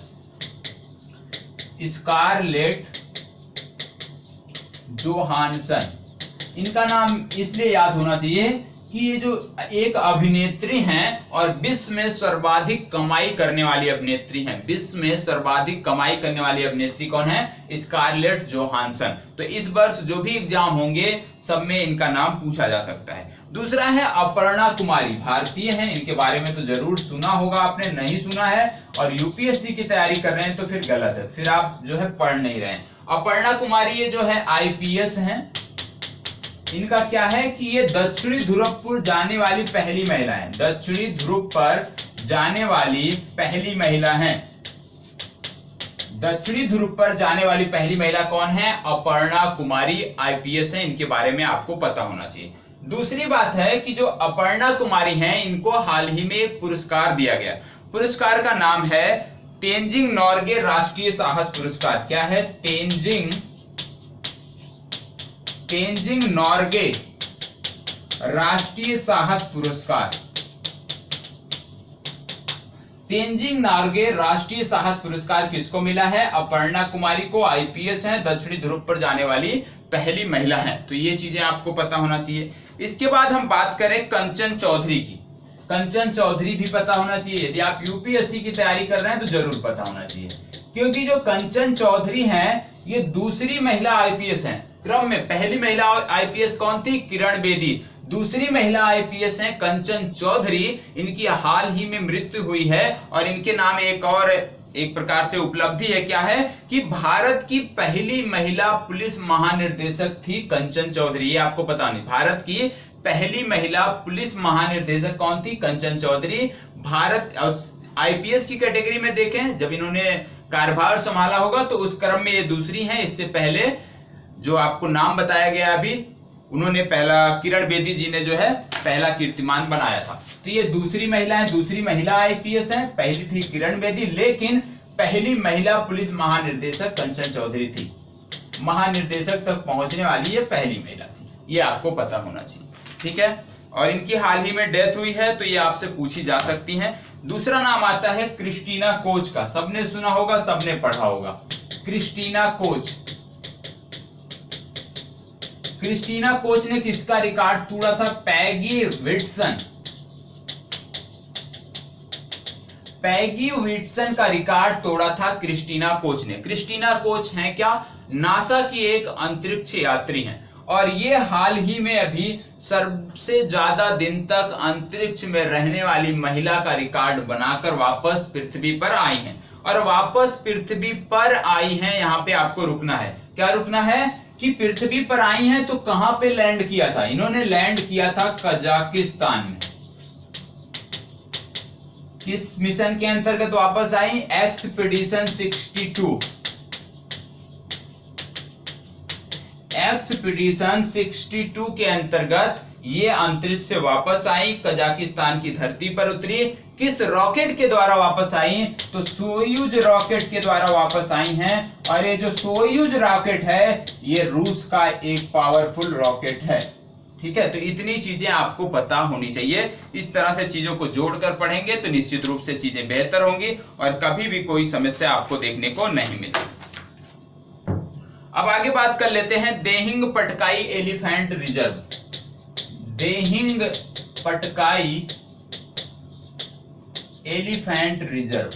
स्कारलेट जोहानसन, इनका नाम इसलिए याद होना चाहिए कि ये जो एक अभिनेत्री हैं और विश्व में सर्वाधिक कमाई करने वाली अभिनेत्री हैं। विश्व में सर्वाधिक कमाई करने वाली अभिनेत्री कौन है? Scarlett Johansson. तो इस वर्ष जो भी एग्जाम होंगे सब में इनका नाम पूछा जा सकता है। दूसरा है अपर्णा कुमारी, भारतीय हैं, इनके बारे में तो जरूर सुना होगा आपने, नहीं सुना है और यूपीएससी की तैयारी कर रहे हैं तो फिर गलत है, फिर आप जो है पढ़ नहीं रहे हैं। अपर्णा कुमारी ये जो है आईपीएस हैं। इनका क्या है कि ये दक्षिणी ध्रुव पर जाने वाली पहली महिला है। दक्षिणी ध्रुव पर जाने वाली पहली महिला है। दक्षिणी ध्रुव पर जाने वाली पहली महिला कौन है? अपर्णा कुमारी, आईपीएस है, इनके बारे में आपको पता होना चाहिए। दूसरी बात है कि जो अपर्णा कुमारी हैं इनको हाल ही में एक पुरस्कार दिया गया। पुरस्कार का नाम है तेंजिंग नोर्गे राष्ट्रीय साहस पुरस्कार। क्या है? तेंजिंग नोर्गे राष्ट्रीय साहस पुरस्कार। तेंजिंग नोर्गे राष्ट्रीय साहस पुरस्कार किसको मिला है? अपर्णा कुमारी को, आईपीएस है, दक्षिणी ध्रुव पर जाने वाली पहली महिला है। तो ये चीजें आपको पता होना चाहिए। इसके बाद हम बात करें कंचन चौधरी की। कंचन चौधरी भी पता होना चाहिए, यदि आप यूपीएससी की तैयारी कर रहे हैं तो जरूर पता होना चाहिए, क्योंकि जो कंचन चौधरी हैं ये दूसरी महिला आईपीएस हैं। क्रम में पहली महिला आईपीएस कौन थी? किरण बेदी। दूसरी महिला आईपीएस हैं कंचन चौधरी। इनकी हाल ही में मृत्यु हुई है और इनके नाम एक और एक प्रकार से उपलब्धि है। क्या है कि भारत की पहली महिला पुलिस महानिर्देशक थी कंचन चौधरी। ये आपको पता नहीं, भारत की पहली महिला पुलिस महानिर्देशक कौन थी? कंचन चौधरी। भारत आईपीएस की कैटेगरी में देखें, जब इन्होंने कार्यभार संभाला होगा तो उस क्रम में ये दूसरी हैं। इससे पहले जो आपको नाम बताया गया अभी, उन्होंने पहला, किरण बेदी जी ने जो है पहला कीर्तिमान बनाया था। तो ये दूसरी महिला है, दूसरी महिला आईपीएस है। पहली थी किरण बेदी, लेकिन पहली महिला पुलिस महानिर्देशक कंचन चौधरी थी। महानिर्देशक तक पहुंचने वाली ये पहली महिला थी, ये आपको पता होना चाहिए। ठीक है, और इनकी हाल ही में डेथ हुई है तो ये आपसे पूछी जा सकती है। दूसरा नाम आता है क्रिस्टीना कोच का। सबने सुना होगा, सबने पढ़ा होगा, क्रिस्टीना कोच। क्रिस्टीना कोच ने किसका रिकॉर्ड तोड़ा था? Peggy Whitson. पैगी विटसन का रिकॉर्ड तोड़ा था क्रिस्टीना कोच ने। क्रिस्टीना कोच हैं क्या? नासा की एक अंतरिक्ष यात्री हैं और ये हाल ही में अभी सबसे ज्यादा दिन तक अंतरिक्ष में रहने वाली महिला का रिकॉर्ड बनाकर वापस पृथ्वी पर आई हैं। और वापस पृथ्वी पर आई हैं, यहाँ पे आपको रुकना है। क्या रुकना है कि पृथ्वी पर आई हैं तो कहां पे लैंड किया था? इन्होंने लैंड किया था कजाकिस्तान में। किस मिशन के अंतर्गत वापस आई? एक्सपीडिशन 62। एक्सपीडिशन 62 के अंतर्गत ये अंतरिक्ष से वापस आई, कजाकिस्तान की धरती पर उतरी। किस रॉकेट के द्वारा वापस आई? तो सोयूज रॉकेट के द्वारा वापस आई हैं। और ये जो सोयूज रॉकेट है ये रूस का एक पावरफुल रॉकेट है। ठीक है, तो इतनी चीजें आपको पता होनी चाहिए। इस तरह से चीजों को जोड़कर पढ़ेंगे तो निश्चित रूप से चीजें बेहतर होंगी और कभी भी कोई समस्या आपको देखने को नहीं मिलेगी। अब आगे बात कर लेते हैं Dehing Patkai elephant reserve. Dehing Patkai elephant reserve.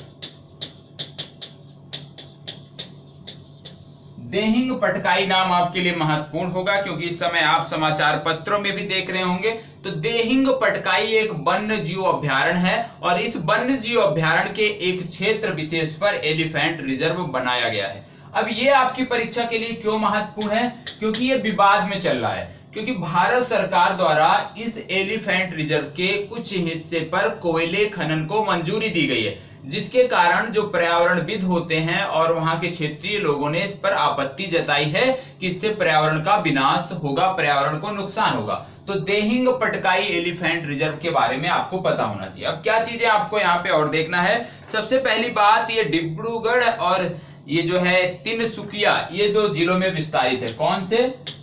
Dehing Patkai नाम आपके लिए महत्वपूर्ण होगा, क्योंकि इस समय आप समाचार पत्रों में भी देख रहे होंगे। तो देहिंग पटकाई एक वन्य जीव अभ्यारण्य है और इस वन्य जीव अभ्यारण्य के एक क्षेत्र विशेष पर एलिफेंट रिजर्व बनाया गया है। अब ये आपकी परीक्षा के लिए क्यों महत्वपूर्ण है, क्योंकि ये विवाद में चल रहा है, क्योंकि भारत सरकार द्वारा इस एलिफेंट रिजर्व के कुछ हिस्से पर कोयले खनन को मंजूरी दी गई है, जिसके कारण जो पर्यावरणविद होते हैं और वहां के क्षेत्रीय लोगों ने इस पर आपत्ति जताई है कि इससे पर्यावरण का विनाश होगा, पर्यावरण को नुकसान होगा। तो देहिंग पटकाई एलिफेंट रिजर्व के बारे में आपको पता होना चाहिए। अब क्या चीजें आपको यहाँ पे और देखना है, सबसे पहली बात, ये डिब्रूगढ़ और ये जो है तिनसुकिया, ये दो जिलों में विस्तारित है। कौन से?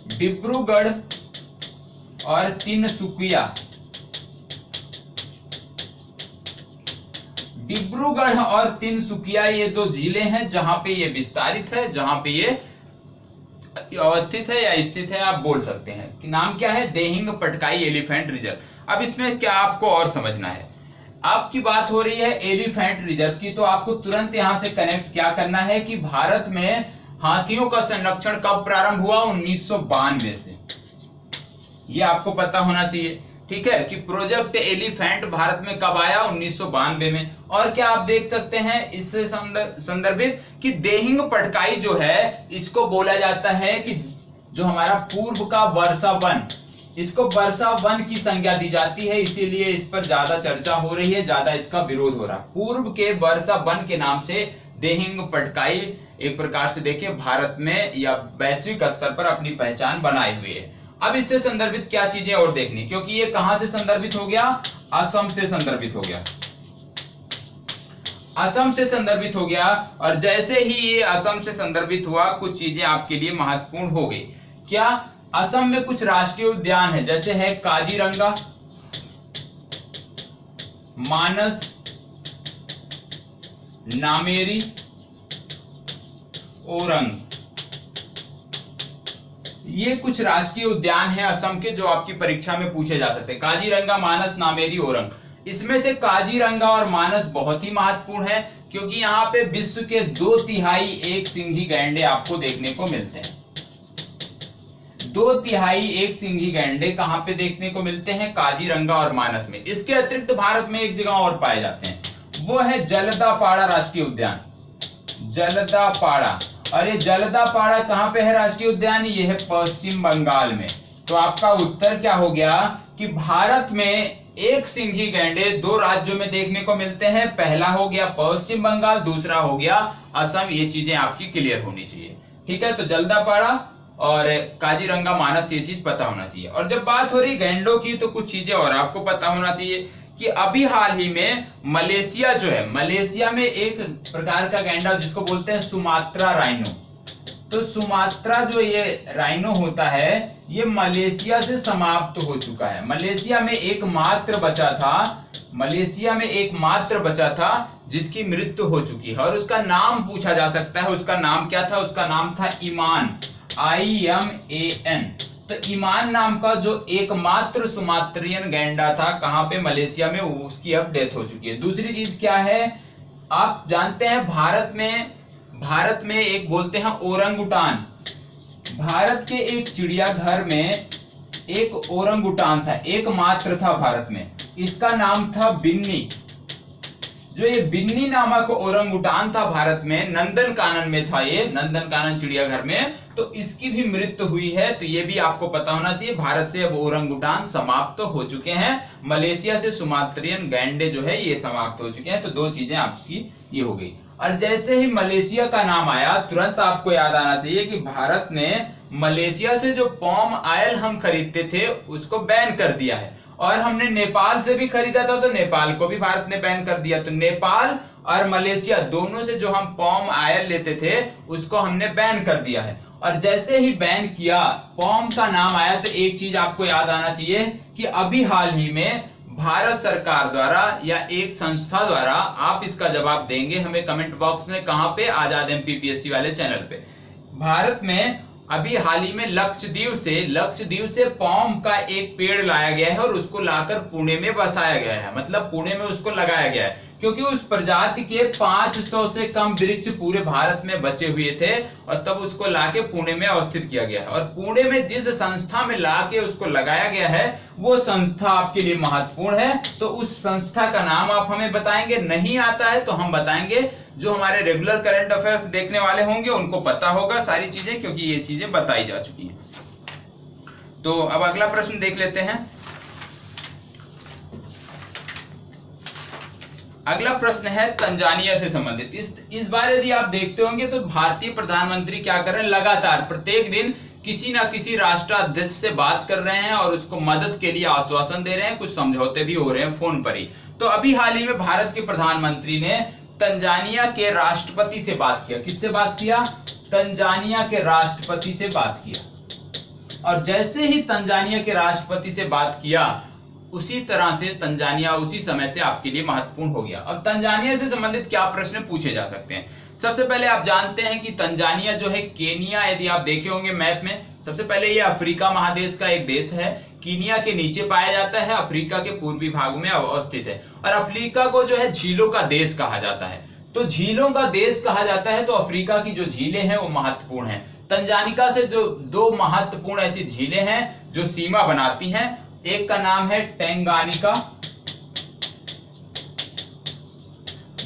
डिब्रूगढ़ और तिनसुकिया। डिब्रूगढ़ और तिनसुकिया ये दो जिले हैं जहां पे ये विस्तारित है, जहां पे ये अवस्थित है या स्थित है, आप बोल सकते हैं कि नाम क्या है? Dehing Patkai elephant reserve. अब इसमें क्या आपको और समझना है, आपकी बात हो रही है एलिफेंट रिजर्व की, तो आपको तुरंत यहां से कनेक्ट क्या करना है कि भारत में हाथियों का संरक्षण कब प्रारंभ हुआ? 1992 से। ये आपको पता होना चाहिए, ठीक है, कि प्रोजेक्ट एलिफेंट भारत में कब आया? 1992 में। और क्या आप देख सकते हैं इससे संदर्भित कि देहिंग पटकाई जो है इसको बोला जाता है कि जो हमारा पूर्व का वर्षा वन, इसको वर्षा वन की संज्ञा दी जाती है, इसीलिए इस पर ज्यादा चर्चा हो रही है, ज्यादा इसका विरोध हो रहा है। पूर्व के वर्षा वन के नाम से देहिंग पटकाई एक प्रकार से देखिए भारत में या वैश्विक स्तर पर अपनी पहचान बनाए हुए है। अब इससे संदर्भित क्या चीजें और देखनी, क्योंकि ये कहां से संदर्भित हो गया? असम से संदर्भित हो गया, असम से संदर्भित हो गया। और जैसे ही ये असम से संदर्भित हुआ, कुछ चीजें आपके लिए महत्वपूर्ण हो गई। क्या? असम में कुछ राष्ट्रीय उद्यान है, जैसे है काजीरंगा, मानस, नामेरी, ओरंग, ये कुछ राष्ट्रीय उद्यान हैं असम के जो आपकी परीक्षा में पूछे जा सकते हैं। काजीरंगा, मानस, नामेरी, ओरंग। इसमें से काजीरंगा और मानस बहुत ही महत्वपूर्ण है, क्योंकि यहाँ पे विश्व के 2/3 एक सिंघी गैंडे आपको देखने को मिलते हैं। 2/3 एक सिंघी गैंडे कहां पे देखने को मिलते हैं? काजीरंगा और मानस में। इसके अतिरिक्त भारत में एक जगह और पाए जाते हैं, वो है जलदापाड़ा राष्ट्रीय उद्यान, जलदापाड़ा। और ये जलदापाड़ा कहां पे है राष्ट्रीय उद्यान? ये है पश्चिम बंगाल में। तो आपका उत्तर क्या हो गया कि भारत में एक सिंघी गैंडे 2 राज्यों में देखने को मिलते हैं। पहला हो गया पश्चिम बंगाल, दूसरा हो गया असम। ये चीजें आपकी क्लियर होनी चाहिए, ठीक है। तो जलदापाड़ा और काजीरंगा, मानस, ये चीज पता होना चाहिए। और जब बात हो रही गैंडों की, तो कुछ चीजें और आपको पता होना चाहिए कि अभी हाल ही में मलेशिया जो है, मलेशिया में एक प्रकार का गैंडा जिसको बोलते हैं सुमात्रा राइनो। तो सुमात्रा जो ये राइनो होता है, ये मलेशिया से समाप्त हो चुका है। मलेशिया में एकमात्र बचा था, मलेशिया में एकमात्र बचा था जिसकी मृत्यु हो चुकी है, और उसका नाम पूछा जा सकता है। उसका नाम क्या था? उसका नाम था ईमान, IMAN। तो ईमान नाम का जो एकमात्र सुमात्रियन गैंडा था, कहां पे? मलेशिया में, उसकी अब डेथ हो चुकी है। दूसरी चीज क्या है, आप जानते हैं भारत में एक बोलते हैं ओरंगुटान। भारत के एक चिड़ियाघर में एक ओरंगुटान था, एकमात्र था भारत में। इसका नाम था बिन्नी। जो ये बिन्नी नामक ओरंगुटान था भारत में, नंदनकानन में था, ये नंदनकानन चिड़ियाघर में। तो इसकी भी मृत्यु हुई है। तो ये भी आपको पता होना चाहिए, भारत से अब ओरंगुटान समाप्त तो हो चुके हैं। मलेशिया से सुमात्रियन गैंडे जो है ये समाप्त हो चुके हैं। तो 2 चीजें आपकी ये हो गई। और जैसे ही मलेशिया का नाम आया, तुरंत आपको याद आना चाहिए कि भारत ने मलेशिया से जो पॉम ऑयल हम खरीदते थे उसको बैन कर दिया है। और हमने नेपाल से भी खरीदा था, तो नेपाल को भी भारत ने बैन कर दिया। तो नेपाल और मलेशिया दोनों से जो हम पॉम ऑयल लेते थे उसको हमने बैन कर दिया है। और जैसे ही बैन किया, पॉम का नाम आया, तो एक चीज आपको याद आना चाहिए कि अभी हाल ही में भारत सरकार द्वारा या एक संस्था द्वारा, आप इसका जवाब देंगे हमें कमेंट बॉक्स में, कहां पे? आजाद MPPSC वाले चैनल पे। भारत में अभी हाल ही में लक्षद्वीप से पॉम का एक पेड़ लाया गया है और उसको लाकर पुणे में बसाया गया है, मतलब पुणे में उसको लगाया गया है। क्योंकि उस प्रजाति के 500 से कम वृक्ष पूरे भारत में बचे हुए थे और तब उसको लाके पुणे में अवस्थित किया गया है। और पुणे में जिस संस्था में लाके उसको लगाया गया है वो संस्था आपके लिए महत्वपूर्ण है, तो उस संस्था का नाम आप हमें बताएंगे। नहीं आता है तो हम बताएंगे, जो हमारे रेगुलर करंट अफेयर्स देखने वाले होंगे उनको पता होगा सारी चीजें, क्योंकि ये चीजें बताई जा चुकी हैं। तो अब अगला प्रश्न देख लेते हैं। अगला प्रश्न है तंजानिया से संबंधित। इस बार यदि आप देखते होंगे तो भारतीय प्रधानमंत्री क्या कर रहे हैं, लगातार प्रत्येक दिन किसी ना किसी राष्ट्राध्यक्ष से बात कर रहे हैं और उसको मदद के लिए आश्वासन दे रहे हैं, कुछ समझौते भी हो रहे हैं फोन पर ही। तो अभी हाल ही में भारत के प्रधानमंत्री ने तंजानिया के राष्ट्रपति से बात किया। किससे बात किया? तंजानिया के राष्ट्रपति से बात किया। और जैसे ही तंजानिया के राष्ट्रपति से बात किया उसी तरह से तंजानिया उसी समय से आपके लिए महत्वपूर्ण हो गया। अब तंजानिया से संबंधित क्या प्रश्न पूछे जा सकते हैं? सबसे पहले आप जानते हैं कि तंजानिया जो है केनिया, यदि आप देखे होंगे मैप में, सबसे पहले ये अफ्रीका महादेश का एक देश है। कीनिया के नीचे पाया जाता है, अफ्रीका के पूर्वी भाग में अवस्थित है। और अफ्रीका को जो है झीलों का देश कहा जाता है। तो झीलों का देश कहा जाता है तो अफ्रीका की जो झीलें हैं वो महत्वपूर्ण है। तंजानिया से जो दो महत्वपूर्ण ऐसी झीलें हैं जो सीमा बनाती हैं, एक का नाम है टेंगानिका,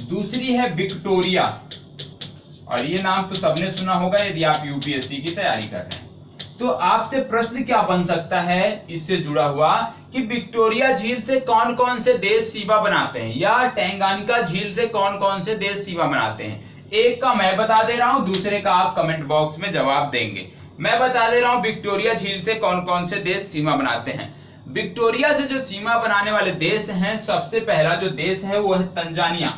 दूसरी है विक्टोरिया। और ये नाम तो सबने सुना होगा यदि आप यूपीएससी की तैयारी कर रहे हैं। तो आपसे प्रश्न क्या बन सकता है इससे जुड़ा हुआ कि विक्टोरिया झील से कौन कौन से देश सीमा बनाते हैं, या टेंगानिका झील से कौन कौन से देश सीमा बनाते हैं। एक का मैं बता दे रहा हूं, दूसरे का आप कमेंट बॉक्स में जवाब देंगे। मैं बता दे रहा हूं विक्टोरिया झील से कौन कौन से देश सीमा बनाते हैं। विक्टोरिया से जो सीमा बनाने वाले देश हैं, सबसे पहला जो देश है वो है तंजानिया,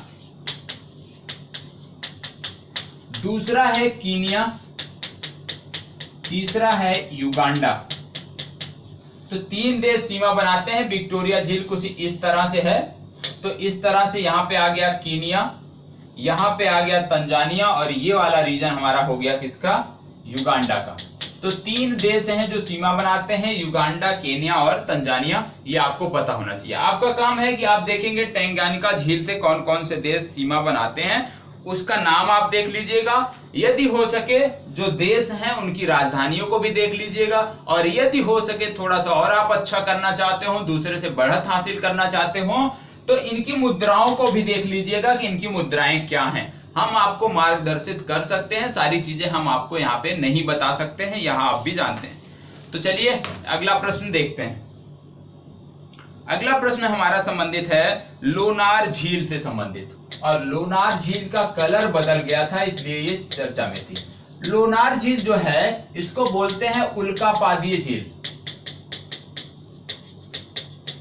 दूसरा है कीनिया, तीसरा है युगांडा। तो 3 देश सीमा बनाते हैं। विक्टोरिया झील कुछ इस तरह से है, तो इस तरह से यहाँ पे आ गया कीनिया, यहाँ पे आ गया तंजानिया, और ये वाला रीजन हमारा हो गया किसका? युगांडा का। तो 3 देश हैं जो सीमा बनाते हैं, युगांडा, केन्या और तंजानिया। ये आपको पता होना चाहिए। आपका काम है कि आप देखेंगे टेंगानिका झील से कौन कौन से देश सीमा बनाते हैं, उसका नाम आप देख लीजिएगा। यदि हो सके जो देश हैं उनकी राजधानियों को भी देख लीजिएगा, और यदि हो सके थोड़ा सा और आप अच्छा करना चाहते हो, दूसरे से बढ़त हासिल करना चाहते हो, तो इनकी मुद्राओं को भी देख लीजिएगा कि इनकी मुद्राएं क्या हैं। हम आपको मार्गदर्शित कर सकते हैं, सारी चीजें हम आपको यहाँ पे नहीं बता सकते हैं, यहाँ आप भी जानते हैं। तो चलिए अगला प्रश्न देखते हैं। अगला प्रश्न हमारा संबंधित है लोनार झील से संबंधित, और लोनार झील का कलर बदल गया था इसलिए ये चर्चा में थी। लोनार झील जो है इसको बोलते हैं उल्कापादीय झील,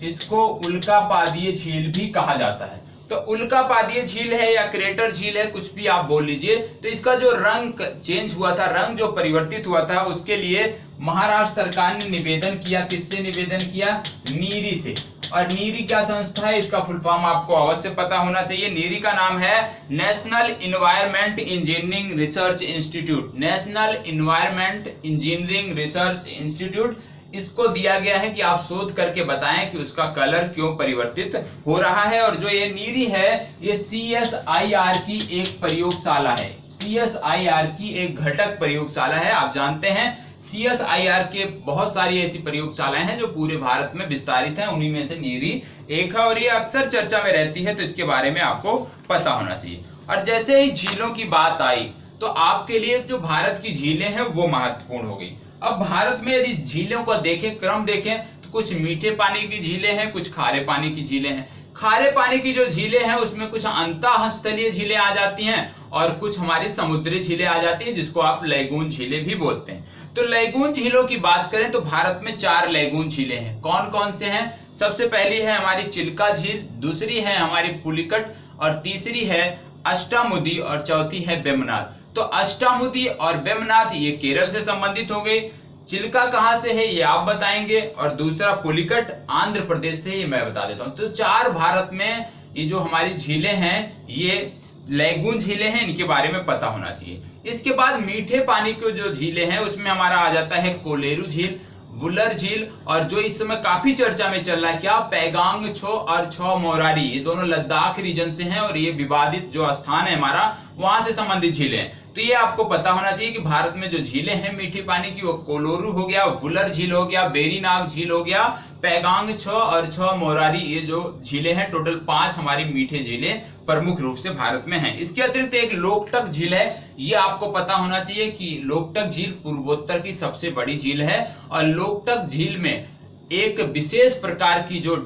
इसको उल्कापादीय झील भी कहा जाता है। तो उल्कापादीय झील है या क्रेटर झील है, कुछ भी आप बोल लीजिए। तो इसका जो रंग चेंज हुआ था, रंग जो परिवर्तित हुआ था, उसके लिए महाराष्ट्र सरकार ने निवेदन किया। किससे निवेदन किया? नीरी से। और नीरी क्या संस्था है, इसका फुल फॉर्म आपको अवश्य पता होना चाहिए। नीरी का नाम है national environment engineering research institute, national environment engineering research institute. इसको दिया गया है कि आप शोध करके बताएं कि उसका कलर क्यों परिवर्तित हो रहा है। और जो ये नीरी है ये CSIR की एक प्रयोगशाला है, CSIR की एक घटक प्रयोगशाला है। आप जानते हैं CSIR के बहुत सारी ऐसी प्रयोगशालाएं हैं जो पूरे भारत में विस्तारित हैं, उन्हीं में से नीरी एक है, और ये अक्सर चर्चा में रहती है, तो इसके बारे में आपको पता होना चाहिए। और जैसे ही झीलों की बात आई तो आपके लिए जो भारत की झीलें हैं वो महत्वपूर्ण हो गई। अब भारत में यदि झीलों को देखें, क्रम देखें, तो कुछ मीठे पानी की झीलें हैं, कुछ खारे पानी की झीलें हैं। खारे पानी की जो झीलें हैं उसमें कुछ अंतःस्थलीय झीलें आ जाती हैं और कुछ हमारी समुद्री झीलें आ जाती हैं, जिसको आप लैगून झीलें भी बोलते हैं। तो लैगून झीलों की बात करें तो भारत में 4 लैगून झीलें हैं। कौन कौन से हैं? सबसे पहली है हमारी चिल्का झील, दूसरी है हमारी पुलिकट, और तीसरी है अष्टामुदी, और चौथी है वेम्बनाड। तो अष्टामुदी और वेम्बनाड ये केरल से संबंधित हो गई। चिल्का कहां से है ये आप बताएंगे, और दूसरा पुलिकट आंध्र प्रदेश से, ये मैं बता देता हूं। तो 4 भारत में ये जो हमारी झीलें हैं ये लैगून झीलें हैं, इनके बारे में पता होना चाहिए। इसके बाद मीठे पानी की जो झीलें हैं उसमें हमारा आ जाता है कोलेरू झील, वुलर झील, और जो इस समय काफी चर्चा में चल रहा है क्या, पैगांग छो और छो मोरारी, ये दोनों लद्दाख रीजन से हैं और ये विवादित जो स्थान है हमारा वहां से संबंधित झीलें हैं। तो ये आपको पता होना चाहिए कि भारत में जो झीलें हैं मीठी पानी की, वो कोलोरू हो गया, वुलर झील हो गया, बेरीनाग झील हो गया, पैगांग छो और छो मोरारी, ये जो झीलें हैं टोटल 5 हमारी मीठे झीलें प्रमुख रूप से भारत में हैं। इसके अतिरिक्त एक लोकटक झील है, ये आपको पता होना चाहिए कि लोकटक झील पूर्वोत्तर की सबसे बड़ी झील है और लोकटक झील में एक विशेष प्रकार की जो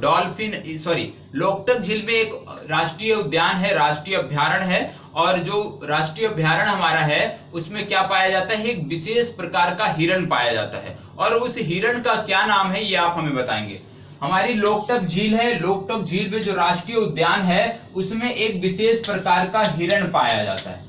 लोकटक झील में एक राष्ट्रीय उद्यान है, राष्ट्रीय अभ्यारण्य है, और जो राष्ट्रीय अभ्यारण्य हमारा है उसमें क्या पाया जाता है, एक विशेष प्रकार का हिरण पाया जाता है, और उस हिरण का क्या नाम है ये आप हमें बताएंगे। हमारी लोकटक झील है, लोकटक झील में जो राष्ट्रीय उद्यान है उसमें एक विशेष प्रकार का हिरण पाया जाता है,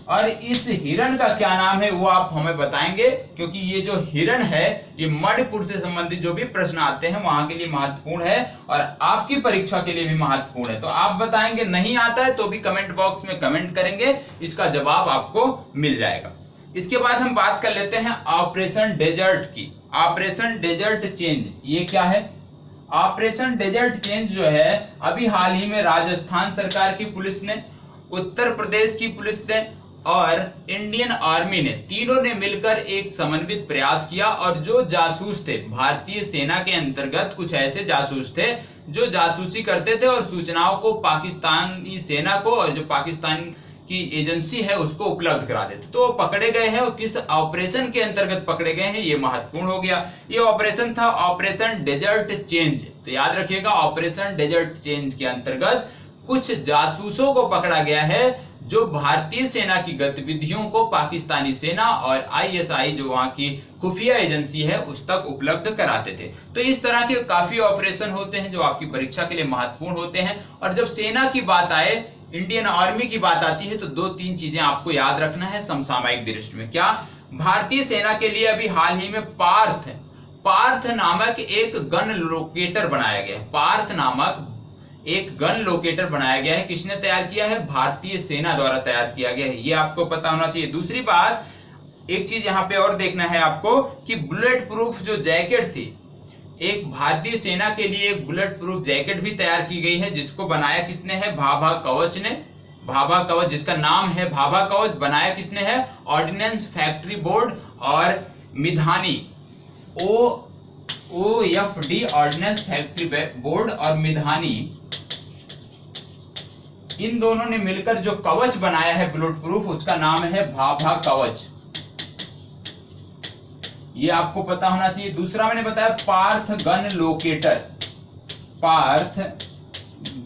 और इस हिरण का क्या नाम है वो आप हमें बताएंगे, क्योंकि ये जो हिरण है ये मणिपुर से संबंधित जो भी प्रश्न आते हैं वहां के लिए महत्वपूर्ण है और आपकी परीक्षा के लिए भी महत्वपूर्ण है। तो आप बताएंगे, नहीं आता है तो भी कमेंट बॉक्स में कमेंट करेंगे, इसका जवाब आपको मिल जाएगा। इसके बाद हम बात कर लेते हैं ऑपरेशन डेजर्ट की। ऑपरेशन डेजर्ट चेंज ये क्या है? ऑपरेशन डेजर्ट चेंज जो है अभी हाल ही में राजस्थान सरकार की पुलिस ने, उत्तर प्रदेश की पुलिस ने और इंडियन आर्मी ने, तीनों ने मिलकर एक समन्वित प्रयास किया, और जो जासूस थे भारतीय सेना के अंतर्गत, कुछ ऐसे जासूस थे जो जासूसी करते थे और सूचनाओं को पाकिस्तानी सेना को और जो पाकिस्तान की एजेंसी है उसको उपलब्ध करा देते, तो पकड़े गए हैं। और किस ऑपरेशन के अंतर्गत पकड़े गए हैं ये महत्वपूर्ण हो गया। ये ऑपरेशन था ऑपरेशन डेजर्ट चेंज। तो याद रखिएगा, ऑपरेशन डेजर्ट चेंज के अंतर्गत कुछ जासूसों को पकड़ा गया है जो भारतीय सेना की गतिविधियों को पाकिस्तानी सेना और आईएसआई जो वहां की खुफिया एजेंसी है उस तक उपलब्ध कराते थे। तो इस तरह के काफी ऑपरेशन होते हैं जो आपकी परीक्षा के लिए महत्वपूर्ण होते हैं। और जब सेना की बात आए, इंडियन आर्मी की बात आती है, तो 2-3 चीजें आपको याद रखना है समसामयिक दृष्टि में। क्या? भारतीय सेना के लिए अभी हाल ही में पार्थ नामक एक गन लोकेटर बनाया गया है। पार्थ नामक एक गन लोकेटर बनाया गया है। किसने तैयार किया है? भारतीय सेना द्वारा तैयार किया गया है, ये आपको पता होना चाहिए। दूसरी बात, एक चीज यहाँ पे और देखना है आपको कि बुलेट प्रूफ जो जैकेट थी, एक भारतीय सेना के लिए एक बुलेट प्रूफ जैकेट भी तैयार की गई है, जिसको बनाया किसने है? भाभा कवच ने। भाभा कवच, जिसका नाम है भाभा कवच, बनाया किसने है? ऑर्डिनेंस फैक्ट्री बोर्ड और Midhani, OFD ordnance factory board और मिधानी, इन दोनों ने मिलकर जो कवच बनाया है बुलेट प्रूफ, उसका नाम है भाभा कवच। ये आपको पता होना चाहिए। दूसरा मैंने बताया Parth gun locator. Parth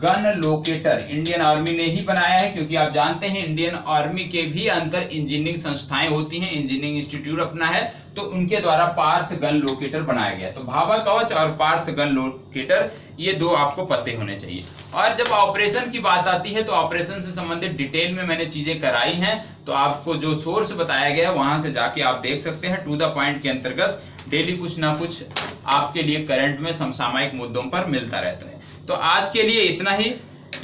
gun locator Indian army ने ही बनाया है, क्योंकि आप जानते हैं इंडियन आर्मी के भी अंदर इंजीनियरिंग संस्थाएं होती हैं, इंजीनियरिंग इंस्टीट्यूट अपना है, तो उनके द्वारा पार्थ गन लोकेटर बनाया गया। तो भाभा कवच और पार्थ गन लोकेटर, ये 2 आपको पते होने चाहिए। और जब ऑपरेशन की बात आती है तो ऑपरेशन से संबंधित डिटेल में मैंने चीजें कराई हैं, तो आपको जो सोर्स बताया गया है वहां से जाके आप देख सकते हैं। टू द पॉइंट के अंतर्गत डेली कुछ ना कुछ आपके लिए करंट में समसामयिक मुद्दों पर मिलता रहता है। तो आज के लिए इतना ही।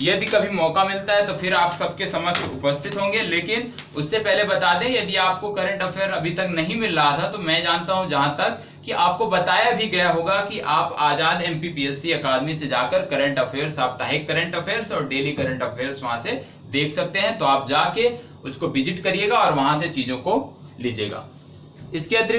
यदि कभी मौका मिलता है तो फिर आप सबके समक्ष उपस्थित होंगे, लेकिन उससे पहले बता दें, यदि आपको करंट अफेयर अभी तक नहीं मिल रहा था तो मैं जानता हूं जहां तक कि आपको बताया भी गया होगा कि आप आजाद MPPSC अकादमी से जाकर करंट अफेयर्स, साप्ताहिक करंट अफेयर्स और डेली करंट अफेयर्स वहां से देख सकते हैं। तो आप जाके उसको विजिट करिएगा और वहां से चीजों को लीजिएगा। इसके अतिरिक्त